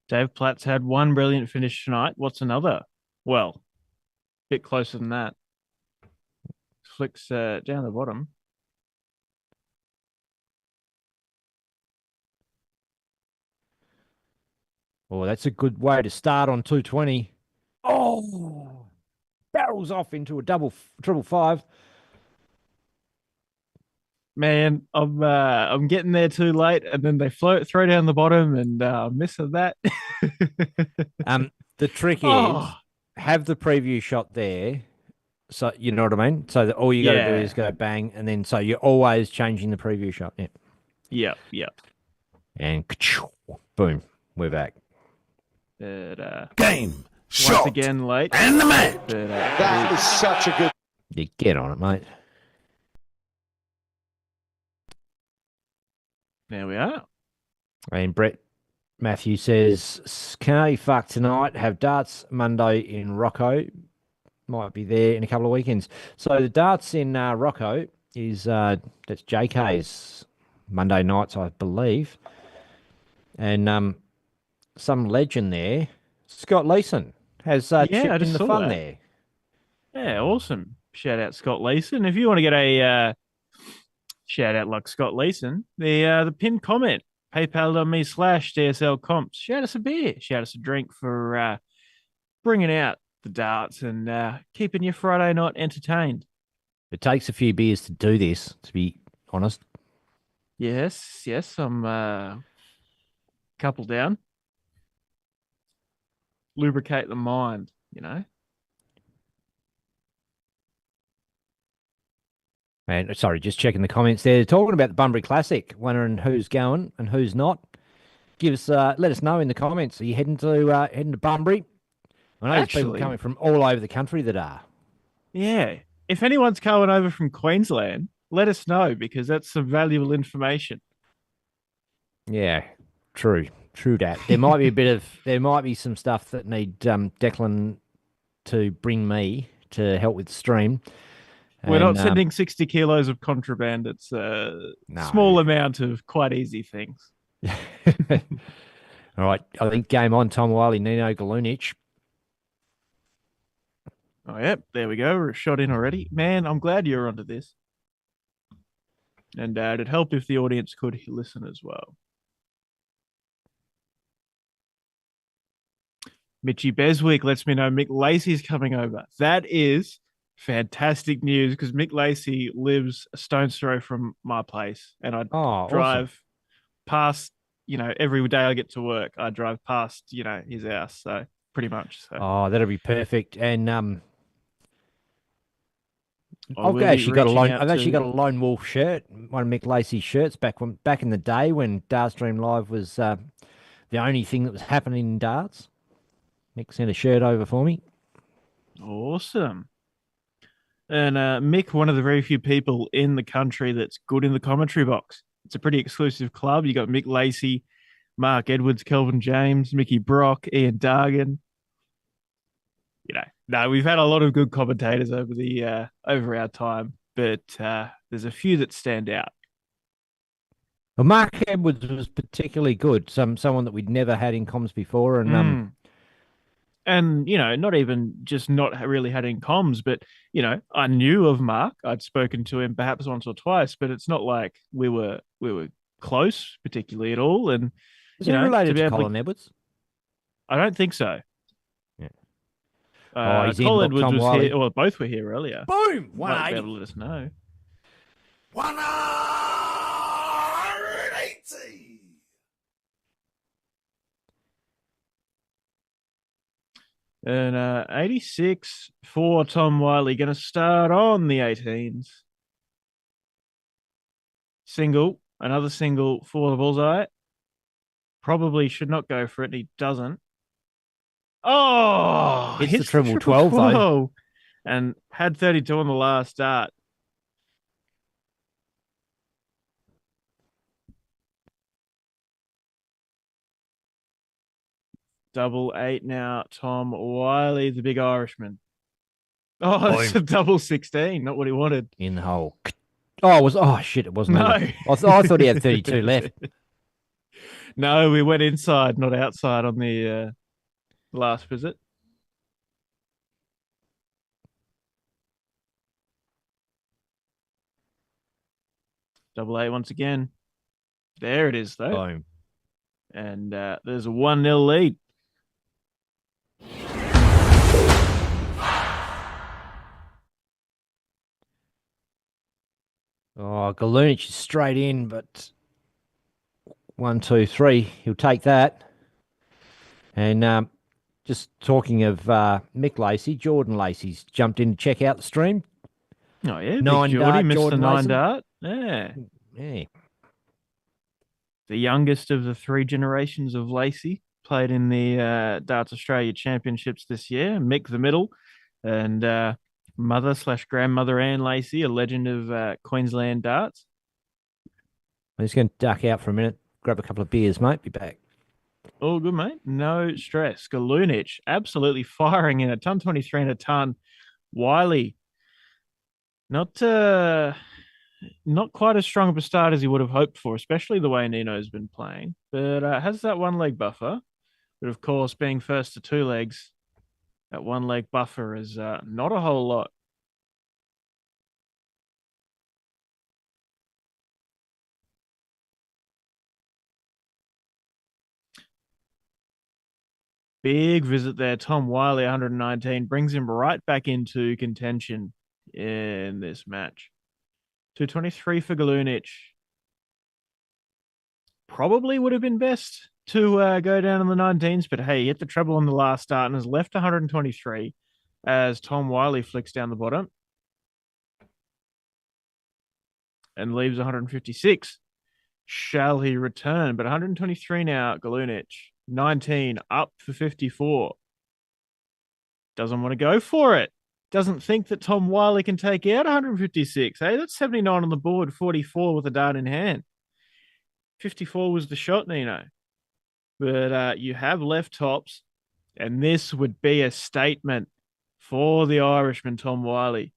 Dave Platt's had one brilliant finish tonight. What's another? Well, a bit closer than that. Flicks down the bottom. Oh, that's a good way to start on 220. Oh, barrels off into a triple five. Man, I'm getting there too late, and then they throw down the bottom, and missing that. The trick is have the preview shot there, So you know what I mean? So that all you got to do Yeah. is go bang, and then so you're always changing the preview shot. Yeah. Yep. And boom, we're back. But Game, once shot, again late. and the match. But That is such a good. You get on it, mate. there we are. And Brett Matthew says, "Can't be fucked tonight. Have darts Monday in Rocco. Might be there in a couple of weekends." So the darts in Rocco is that's JK's Monday nights, I believe, and some legend there, Scott Leeson, has I chipped just in the saw fun that. there. Yeah, awesome. Shout out Scott Leeson. If you want to get a shout out like Scott Leeson, the pinned comment, paypal.me/DSL comps. Shout us a beer. Shout us a drink for bringing out the darts and keeping your Friday night entertained. It takes a few beers to do this, to be honest. Yes, I'm couple down. Lubricate the mind, you know. And sorry, just checking the comments there. Talking about the Bunbury Classic, wondering who's going and who's not. Give us, let us know in the comments. Are you heading to Bunbury? I know there's people Actually- coming from all over the country that are. Yeah. If anyone's coming over from Queensland, let us know because that's some valuable information. Yeah, true that. There might be there might be some stuff that need Declan to bring me to help with the stream. We're not And, sending 60 kilos of contraband. It's a No. small amount of quite easy things. All right, I think game on. Tom Wiley, Nino Galunic. Oh, yep. There we go. We're a shot in already. Man, I'm glad you're onto this. And it'd help if the audience could listen as well. Mitchy Beswick lets me know Mick Lacey's coming over. That is fantastic news because Mick Lacey lives a stone's throw from my place. And I Oh, drive past, every day I get to work, I drive past, his house. So pretty much. So Oh, that'll be perfect. And I will be reaching out I've actually to- got a lone wolf shirt, one of Mick Lacey's shirts back in the day when Dartstream Live was the only thing that was happening in darts. Mick sent a shirt over for me. Awesome. And Mick, one of the very few people in the country that's good in the commentary box. It's a pretty exclusive club. You got Mick Lacey, Mark Edwards, Kelvin James, Mickey Brock, Ian Dargan. No, we've had a lot of good commentators over our time, but there's a few that stand out. Well, Mark Edwards was particularly good. Someone that we'd never had in comms before, and And, not even just not really had in comms, but, I knew of Mark. I'd spoken to him perhaps once or twice, but it's not like we were close particularly at all. And, is he related to Colin Edwards? I don't think so. Yeah. He's in. Colin Look, Edwards Tom was Wiley. here. Well, both were here earlier. Boom! Might be 180. able to let us know. 180. And 86 for Tom Wiley. Going to start on the 18s. Single. Another single for the bullseye. Probably should not go for it. And he doesn't. Oh! Hits the hits triple 12, though. 12. And had 32 on the last start. Double 8 now. Tom Wiley, the big Irishman. Oh, it's a double 16. Not what he wanted. In the hole. Oh shit! It wasn't. No. Either. I thought he had 32 left. No, we went inside, not outside on the last visit. Double 8 once again. There it is, though. Boom. And there's a 1-0 lead. Oh, Galunic is straight in, but 1, 2, 3. He'll take that. And Just talking of Mick Lacey, Jordan Lacey's jumped in to check out the stream. Oh yeah, big Nine Geordie dart, missed Jordan the 9 Lacey. dart. Yeah, Yeah. the youngest of the 3 generations of Lacey played in the Darts Australia Championships this year. Mick the middle, and mother/grandmother Anne Lacey, a legend of Queensland darts. I'm just going to duck out for a minute, grab a couple of beers, mate. Be back. All good, mate. No stress. Galunich absolutely firing in a ton 23 and a ton. Wiley, not quite as strong of a start as he would have hoped for, especially the way Nino's been playing. But has that 1 leg buffer. But of course, being first to 2 legs, that 1 leg buffer is not a whole lot. Big visit there. Tom Wiley, 119, brings him right back into contention in this match. 223 for Galunich. Probably would have been best to go down in the 19s, but hey, he hit the treble on the last start and has left 123 as Tom Wiley flicks down the bottom and leaves 156. Shall he return? But 123 now, Galunich. 19 up for 54. Doesn't want to go for it. Doesn't think that Tom Wiley can take out 156. Hey, that's 79 on the board, 44 with a dart in hand. 54 was the shot, Nino. But you have left tops, and this would be a statement for the Irishman, Tom Wiley.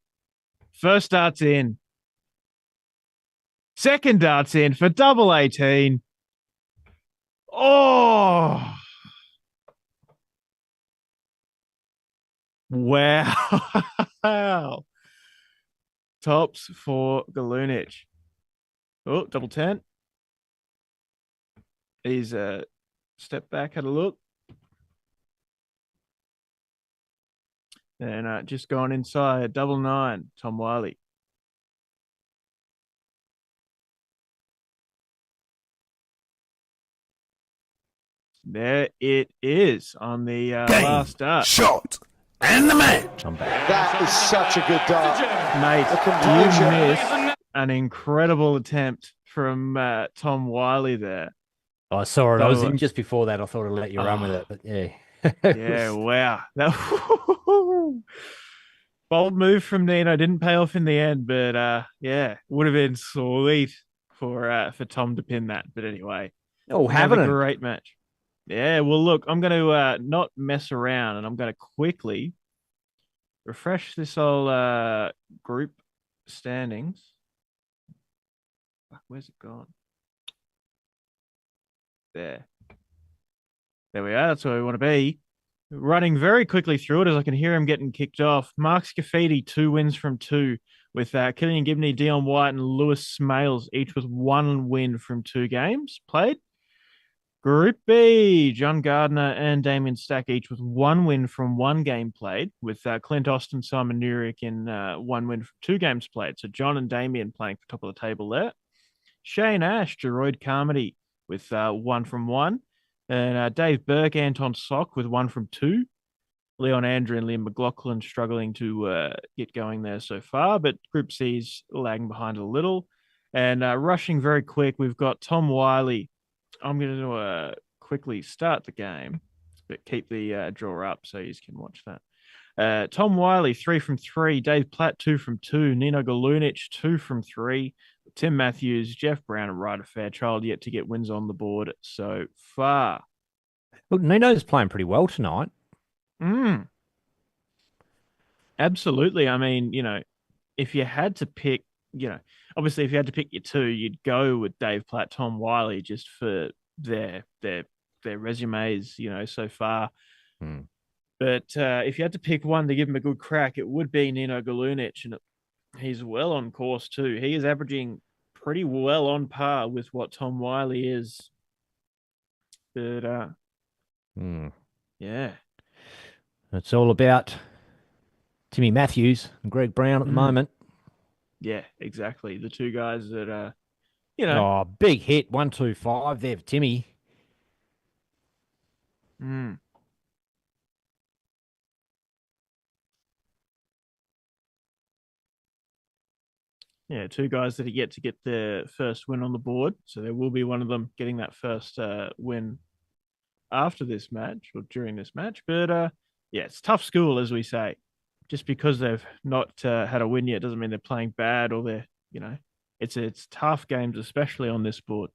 First dart's in. Second dart's in for double 18. Oh, wow. Tops for Galunich. Oh, double 10. He's step back, had a look. And just gone inside, double 9, Tom Wiley. There it is on the last dart. Shot and the match. I'm back. That is such a good dart. Mate, The you composure. missed an incredible attempt from Tom Wiley there. I saw it. I was So, in just before that. I thought I'd let you run with it, but yeah. Yeah, wow. That bold move from Nino didn't pay off in the end, but yeah, would have been sweet for Tom to pin that. But anyway, Oh, have having a it. great match. Yeah, well, look, I'm going to not mess around, and I'm going to quickly refresh this whole group standings. Fuck, where's it gone? There we are. That's where we want to be. Running very quickly through it as I can hear him getting kicked off. Mark Scafidi, 2 wins from 2, with Killian Gibney, Dion White, and Lewis Smales, each with 1 win from 2 games played. Group B, John Gardner and Damien Stack, each with 1 win from 1 game played, with Clint Austin, Simon Nurick in 1 win from 2 games played. So John and Damien playing for top of the table there. Shane Ash, Geroid Carmody with 1 from 1. And Dave Burke, Anton Sock with 1 from 2. Leon Andrew and Liam McLaughlin struggling to get going there so far, but Group C's lagging behind a little. And rushing very quick, we've got Tom Wiley. I'm going to quickly start the game, but keep the draw up so you can watch that. Tom Wiley, 3 from 3. Dave Platt, 2 from 2. Nino Galunich, 2 from 3. Tim Matthews, Jeff Brown, and Ryder Fairchild yet to get wins on the board so far. Look, Nino's playing pretty well tonight. Absolutely. I mean, if you had to pick, obviously if you had to pick your 2, you'd go with Dave Platt, Tom Wiley, just for their resumes, so far. But if you had to pick one to give him a good crack, it would be Nino Galunich, and he's well on course too. He is averaging pretty well on par with what Tom Wiley is. But yeah, It's all about Timmy Matthews and Greg Brown at the moment. Yeah, exactly. The 2 guys that Oh, big hit, 1-2-5 there for Timmy. Yeah, two guys that are yet to get their first win on the board. So there will be one of them getting that first win after this match or during this match. But yeah, it's tough school, as we say. Just because they've not had a win yet doesn't mean they're playing bad or they're, it's tough games, especially on this board.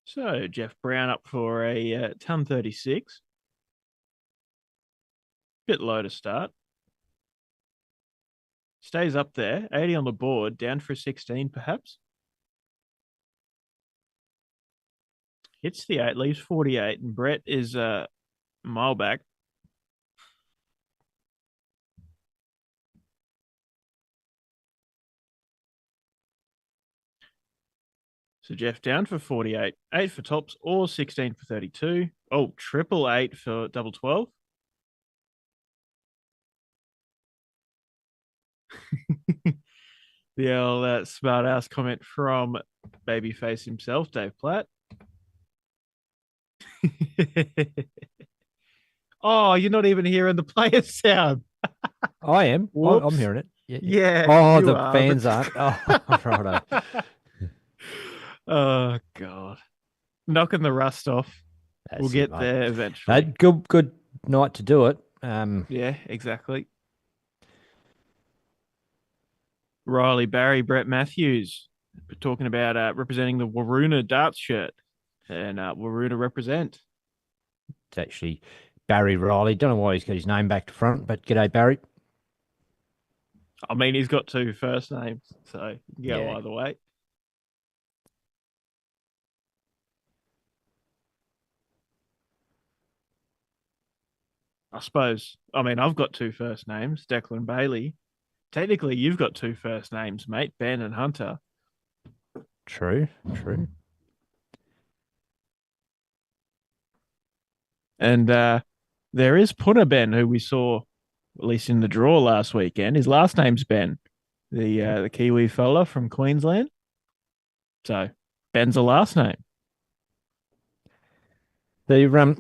So Jeff Brown up for a ton 36. Bit low to start. Stays up there, 80 on the board, down for a 16 perhaps. Hits the 8, leaves 48, and Brett is a mile back. So Jeff down for 48, 8 for tops, or 16 for 32. Oh, triple 8 for double 12. The old smart ass comment from Babyface himself, Dave Platt. Oh, you're not even hearing the player sound. I am. Whoops. I'm hearing it. Yeah. Oh, you the are, fans but- aren't. Oh, righto. Oh, God. Knocking the rust off. That's We'll it, get mate. there eventually. Good night to do it. Yeah, exactly. Riley Barry, Brett Matthews, talking about representing the Waruna darts shirt. And Waruna represent. It's actually Barry Riley. Don't know why he's got his name back to front, but g'day, Barry. I mean, he's got two first names, so you can go Yeah. either way. I suppose. I mean, I've got two first names, Declan Bailey. Technically, you've got two first names, mate, Ben and Hunter. True. And there is Punna Ben, who we saw, at least in the draw last weekend. His last name's Ben, the Kiwi fella from Queensland. So Ben's a last name. There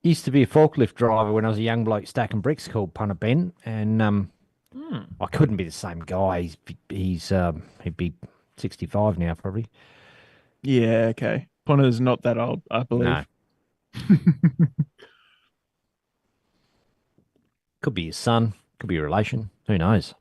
used to be a forklift driver when I was a young bloke stacking bricks called Punter Ben, and I couldn't be the same guy. He'd be 65 now probably. Yeah, okay. Punna's not that old, I believe. No. Could be his son, could be a relation. Who knows?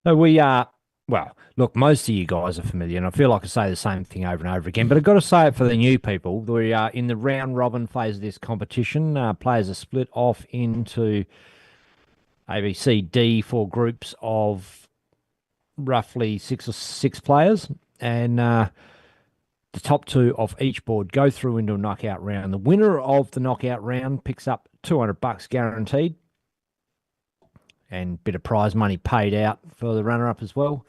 So we are, well, look, most of you guys are familiar, and I feel like I say the same thing over and over again, but I've got to say it for the new people. We are in the round robin phase of this competition. Players are split off into A, B, C, D for groups of roughly six players, and the top two of each board go through into a knockout round. The winner of the knockout round picks up $200 guaranteed, and a bit of prize money paid out for the runner-up as well.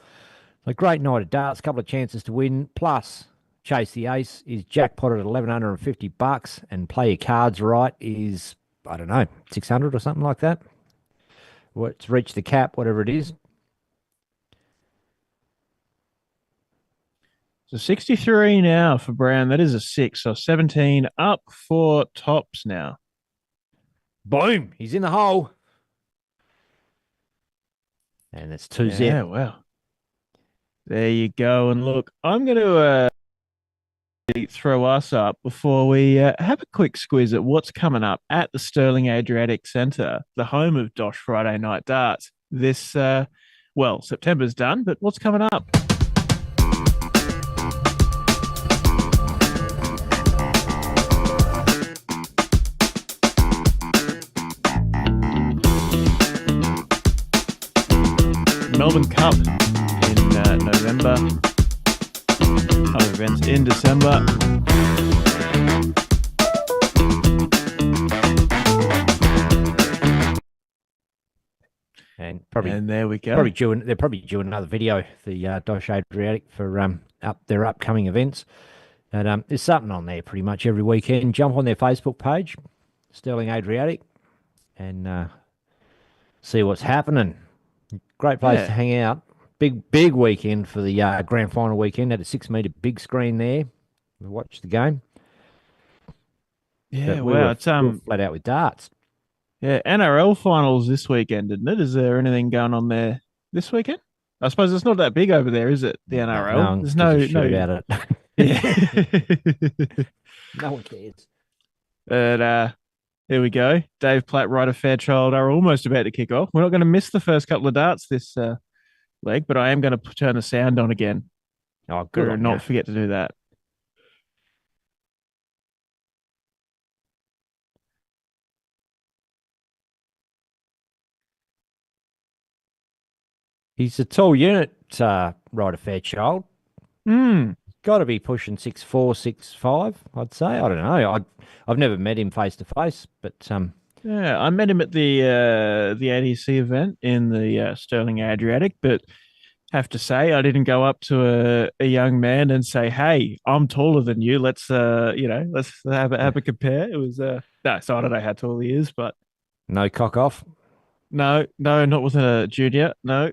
A great night of darts, couple of chances to win, plus Chase the Ace is jackpotted at $1,150, and Play Your Cards Right is, I don't know, 600 or something like that. Well, it's reached the cap, whatever it is. So 63 now for Brown. That is a 6. So 17 up for tops now. Boom! He's in the hole. And it's 2-0. Yeah, well. There you go. And look, I'm going to throw us up before we have a quick squiz at what's coming up at the Sterling Adriatic Centre, the home of DOSH Friday Night Darts. This, September's done, but what's coming up? Melbourne Cup in November. Other events in December. And And there we go. They're probably due another video, the DOSH Adriatic for their upcoming events. And there's something on there pretty much every weekend. Jump on their Facebook page, Sterling Adriatic, and see what's happening. Great place Yeah. to hang out. Big weekend for the grand final weekend. Had a 6-metre big screen there. We watched the game. Yeah, But we wow. were, It's we were flat out with darts. yeah, NRL finals this weekend, isn't it? Is there anything going on there this weekend? I suppose it's not that big over there, is it? The No NRL. one There's gives a shit no. about it. Yeah. No one cares. But here we go. Dave Platt, Ryder Fairchild are almost about to kick off. We're not going to miss the first couple of darts this leg, but I am going to turn the sound on again. Oh, good Better on not ya. forget to do that. He's a tall unit, Ryder Fairchild. Hmm. Got to be pushing 6'4", 6'5", I'd say. I don't know. I've never met him face to face, but Yeah, I met him at the ADC event in the Sterling Adriatic, but have to say I didn't go up to a young man and say, "Hey, I'm taller than you. Let's have a compare." It was no, so I don't know how tall he is, but no cock off. no, not with a junior. No.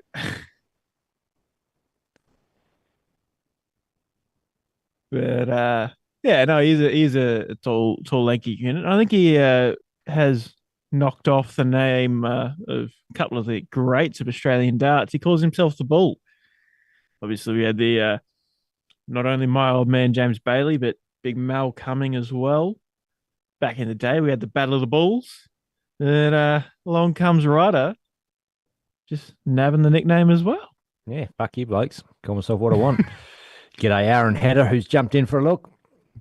But yeah, no, he's a tall lanky unit. I think he has knocked off the name of a couple of the greats of Australian darts. He calls himself the Bull. Obviously, we had the not only my old man James Bailey, but Big Mal Cumming as well. Back in the day, we had the Battle of the Bulls, and along comes Ryder, just nabbing the nickname as well. Yeah, fuck you blokes. Call myself what I want. G'day Aaron Hedder, who's jumped in for a look.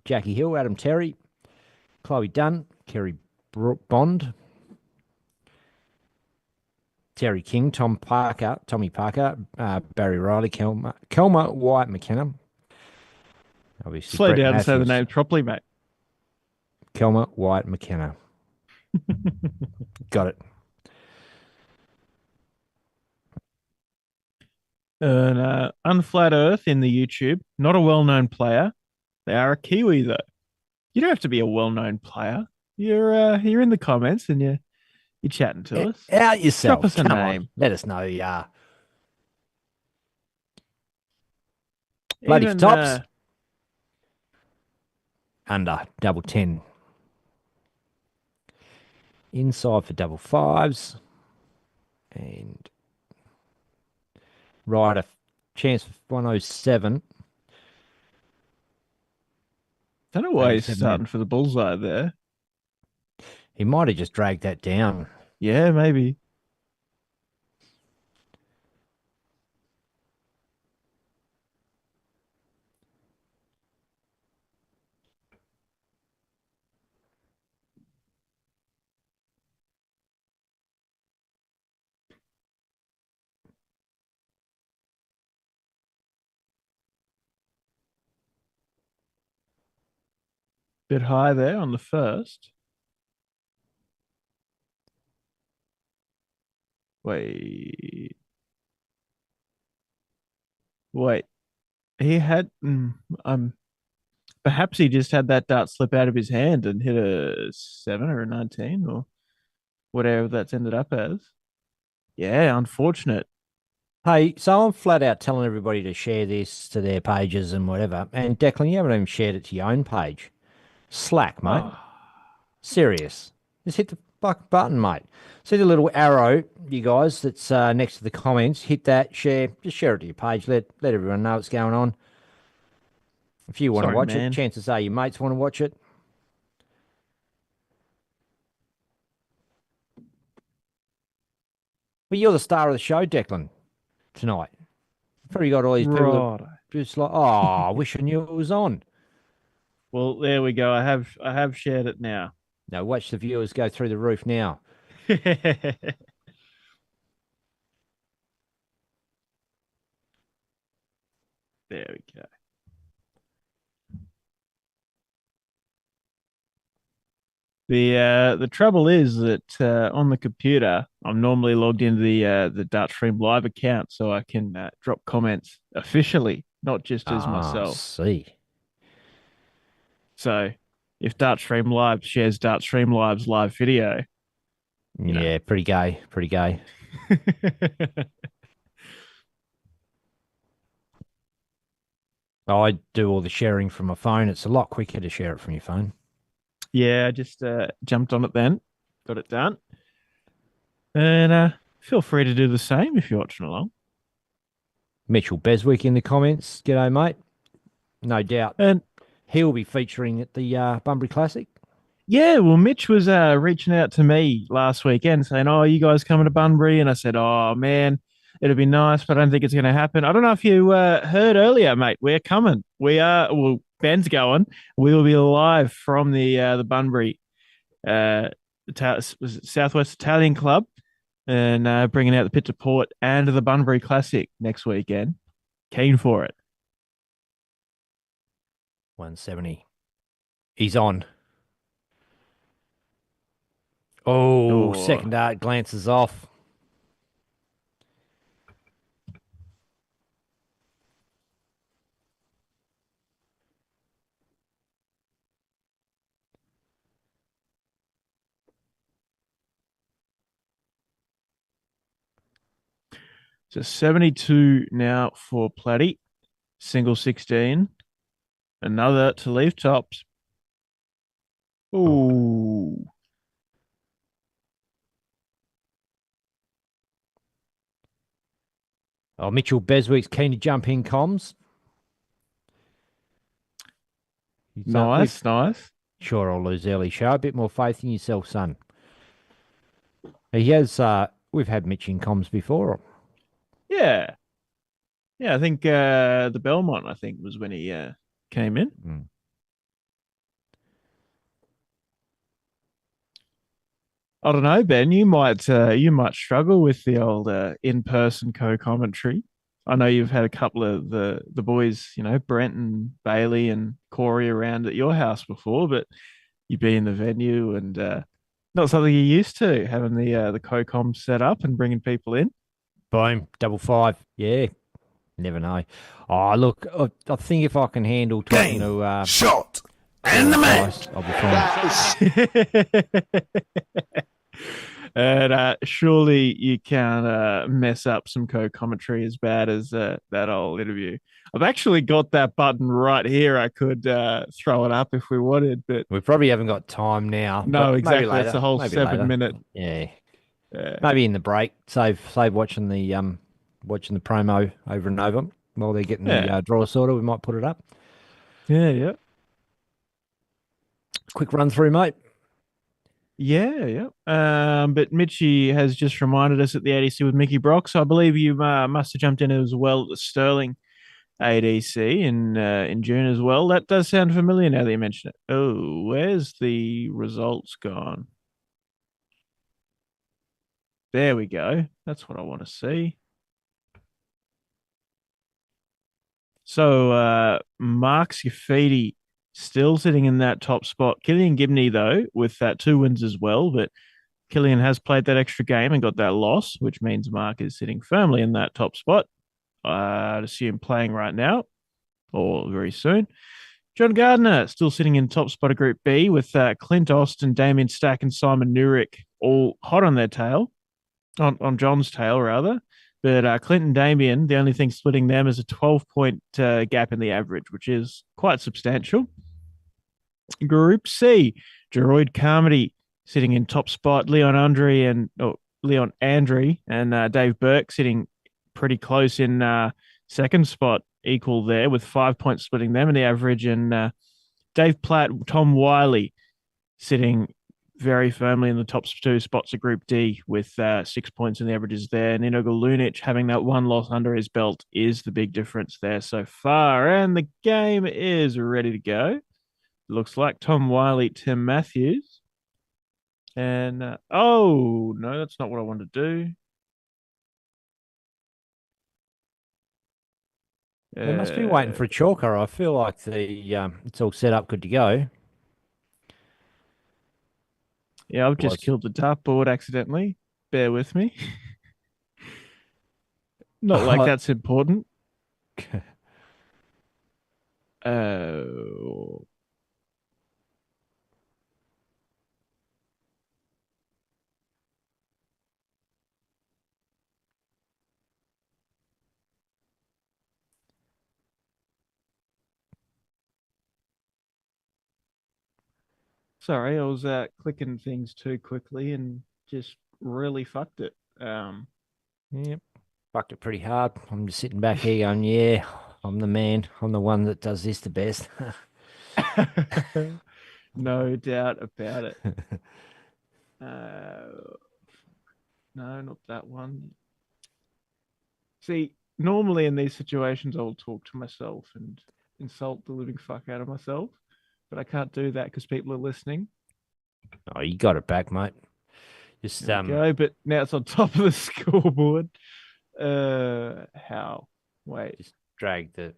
Jackie Hill, Adam Terry, Chloe Dunn, Kerry Bond, Terry King, Tommy Parker, Barry Riley, Kelma White McKenna. Obviously, Slow Brett down to say the Matthews. name properly, mate. Kelma White McKenna. Got it. And Unflat Earth in the YouTube, not a well-known player. They are a Kiwi though. You don't have to be a well-known player. You're in the comments and you're chatting to us. Out yourself. Drop us a Come name. on. Let us know. Bloody for Even, tops. Under double 10. Inside for double fives. And Ryder, chance for 107. don't know why he's 87 starting for the bullseye there. He might have just dragged that down. Yeah, maybe. Bit high there on the first. Wait. He had perhaps he just had that dart slip out of his hand and hit a 7 or a 19 or whatever that's ended up as. Yeah, unfortunate. Hey, so I'm flat out telling everybody to share this to their pages and whatever. And Declan, you haven't even shared it to your own page. Slack, mate. Oh, Serious. Just hit the fuck button, mate. See the little arrow, you guys, that's next to the comments. Hit that, share. Just share it to your page. Let everyone know what's going on. If you want to sorry, watch man. it, chances are your mates want to watch it. But you're the star of the show, Declan, tonight. You've probably got all these people that Right. just like, oh, I wish I knew it was on. Well, there we go. I have shared it now. Now watch the viewers go through the roof now. There we go. The trouble is that on the computer, I'm normally logged into the Dart Stream Live account, so I can drop comments officially, not just as Ah, myself. see. So if Dart Stream Live shares Dart Stream Live's live video, you know. Yeah, pretty gay. Pretty gay. I do all the sharing from my phone. It's a lot quicker to share it from your phone. Yeah, I just jumped on it then, got it done, and feel free to do the same if you're watching along. Mitchell Beswick in the comments. G'day, mate. No doubt And he'll be featuring at the Bunbury Classic. yeah, well, Mitch was reaching out to me last weekend saying, "Oh, you guys coming to Bunbury?" And I said, "Oh man, it'd be nice, but I don't think it's going to happen." I don't know if you heard earlier, mate. We're coming. We are. Well, Ben's going. We will be live from the Bunbury was it Southwest Italian Club, and bringing out the Pit to Port and the Bunbury Classic next weekend. Keen for it. 170. He's on. Oh, second dart glances off. So 72 now for Platty, single 16. Another to leave tops. Ooh. Oh, Mitchell Beswick's keen to jump in comms. Nice, nice. Sure, I'll lose early. Show a bit more faith in yourself, son. He has. We've had Mitch in comms before. Yeah. Yeah, I think the Belmont, I think, was when he came in. Mm. I don't know, Ben. You might struggle with the old in-person co-commentary. I know you've had a couple of the boys, you know, Brent and Bailey and Corey around at your house before, but you've been in the venue and not something you're used to having the co-com set up and bringing people in. Boom, 5-5. Yeah, never know. Oh, look, I think if I can handle talking Game, to shot, and the guys, match. I'll be fine. And surely you can't mess up some co-commentary as bad as that old interview. I've actually got that button right here. I could throw it up if we wanted, but We probably haven't got time now. no, but exactly. Maybe later. That's a whole maybe 7 later. minute. Yeah, Yeah. maybe in the break. Save watching the promo over and over while they're getting the draw sorted. We might put it up. Yeah, yeah. Quick run through, mate. Yeah, yeah. But Mitchie has just reminded us at the ADC with Mickey Brock. So I believe you must have jumped in as well at the Sterling ADC in June as well. That does sound familiar now that you mention it. Oh, where's the results gone? There we go. That's what I want to see. So Mark Scafidi still sitting in that top spot. Killian Gibney, though, with that 2 wins as well. But Killian has played that extra game and got that loss, which means Mark is sitting firmly in that top spot. I'd assume playing right now or very soon. John Gardner still sitting in top spot of Group B with Clint Austin, Damien Stack, and Simon Nurick all hot on their tail, on John's tail, rather. But Clint and Damien, the only thing splitting them is a 12-point gap in the average, which is quite substantial. Group C, Geroid Carmody sitting in top spot, Leon Andre and Dave Burke sitting pretty close in second spot, equal there with 5 points splitting them in the average, and Dave Platt, Tom Wiley sitting very firmly in the top 2 spots of Group D with 6 points in the averages there. And Inogo Lunic having that 1 loss under his belt is the big difference there so far. And the game is ready to go. Looks like Tom Wiley, Tim Matthews. And, oh, no, that's not what I wanted to do. They must be waiting for a chalker. I feel like it's all set up, good to go. Yeah, I've just Was. killed the dartboard accidentally. Bear with me. Not like that's important. Oh. Sorry, I was clicking things too quickly and just really fucked it. Yep. Fucked it pretty hard. I'm just sitting back here going, yeah, I'm the man. I'm the one that does this the best. No doubt about it. Uh, no, not that one. See, normally in these situations, I'll talk to myself and insult the living fuck out of myself, but I can't do that because people are listening. Oh, you got it back, mate. Just There we go. But now it's on top of the scoreboard. How? Wait. just drag the.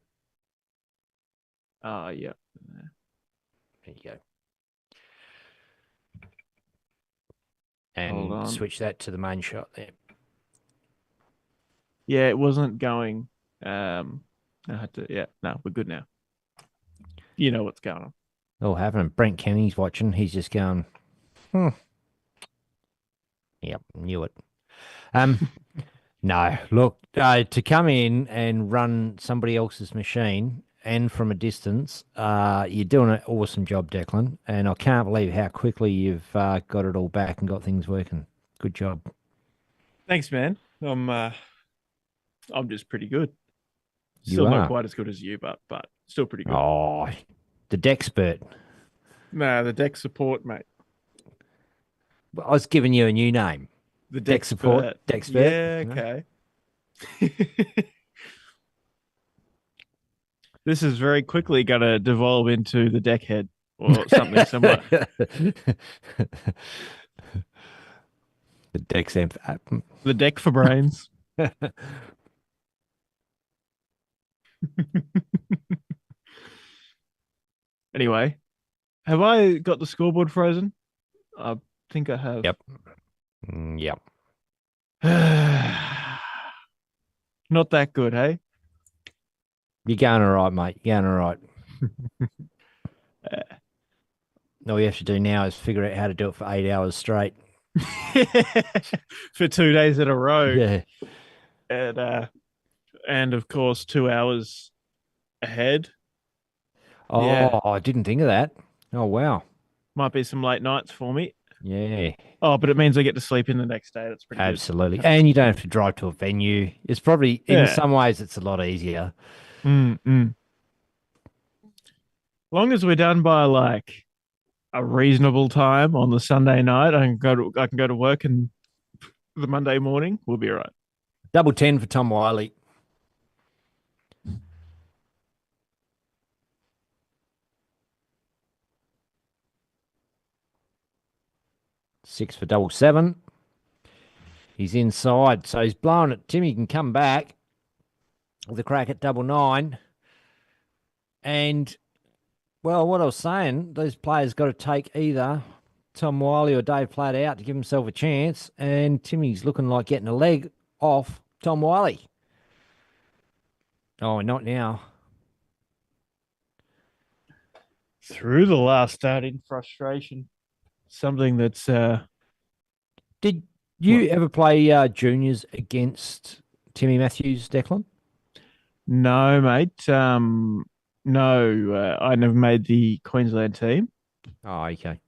Oh, yeah. There you go. Hold And on. switch that to the main shot there. Yeah, it wasn't going. I had to. Yeah, no, we're good now. You know what's going on. Oh, having Brent Kenny's watching. He's just going, Yep, knew it. No, look, to come in and run somebody else's machine and from a distance, you're doing an awesome job, Declan. And I can't believe how quickly you've got it all back and got things working. Good job. Thanks, man. I'm just pretty good. You Still are. not quite as good as you, but still pretty good. Oh, the Dexpert. Nah, the deck support, mate. I was giving you a new name. The Deck support. Dexpert. Yeah, okay. This is very quickly going to devolve into the deck head or something similar. The Dex app. The deck for brains. Anyway, have I got the scoreboard frozen? I think I have. Yep. Yep. Not that good, hey? You're going all right, mate. You're going all right. All you have to do now is figure out how to do it for 8 hours straight. For 2 days in a row. Yeah. And of course 2 hours ahead. Oh, Yeah. I didn't think of that. Oh, wow. Might be some late nights for me. Yeah. Oh, but it means I get to sleep in the next day. That's pretty Absolutely. And you don't have to drive to a venue. It's probably, in Yeah. some ways, it's a lot easier. good. Long as we're done by like a reasonable time on the Sunday night, I can go to work and the Monday morning we'll be all right. Double 10 for Tom Wiley. Six for double 7. He's inside, so he's blowing it. Timmy can come back with a crack at double 9. And, well, what I was saying, those players got to take either Tom Wiley or Dave Platt out to give himself a chance. And Timmy's looking like getting a leg off Tom Wiley. Oh, not now. Through the last start in frustration. Something that's Did you ever play juniors against Timmy Matthews, Declan? no, mate. No, I never made the Queensland team. Oh, okay.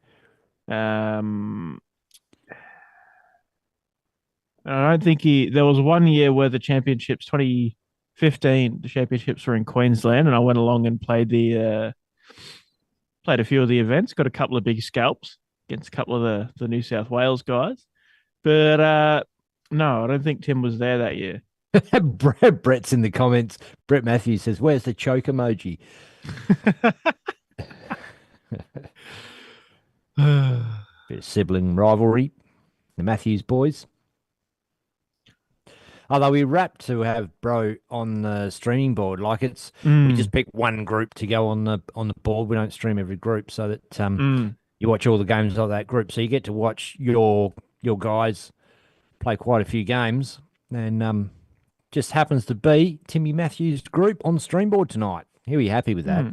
I don't think there was 1 year where the championships, 2015, the championships were in Queensland, and I went along and played played a few of the events, got a couple of big scalps against a couple of the New South Wales guys. But no, I don't think Tim was there that year. Brett's in the comments. Brett Matthews says, "Where's the choke emoji?" Bit of sibling rivalry, the Matthews boys. Although we wrapped to have Bro on the streaming board, like we just pick one group to go on the board. We don't stream every group, so that you watch all the games of that group, so you get to watch your guys play quite a few games, and just happens to be Timmy Matthews' group on Streamboard tonight. He'll be happy with that.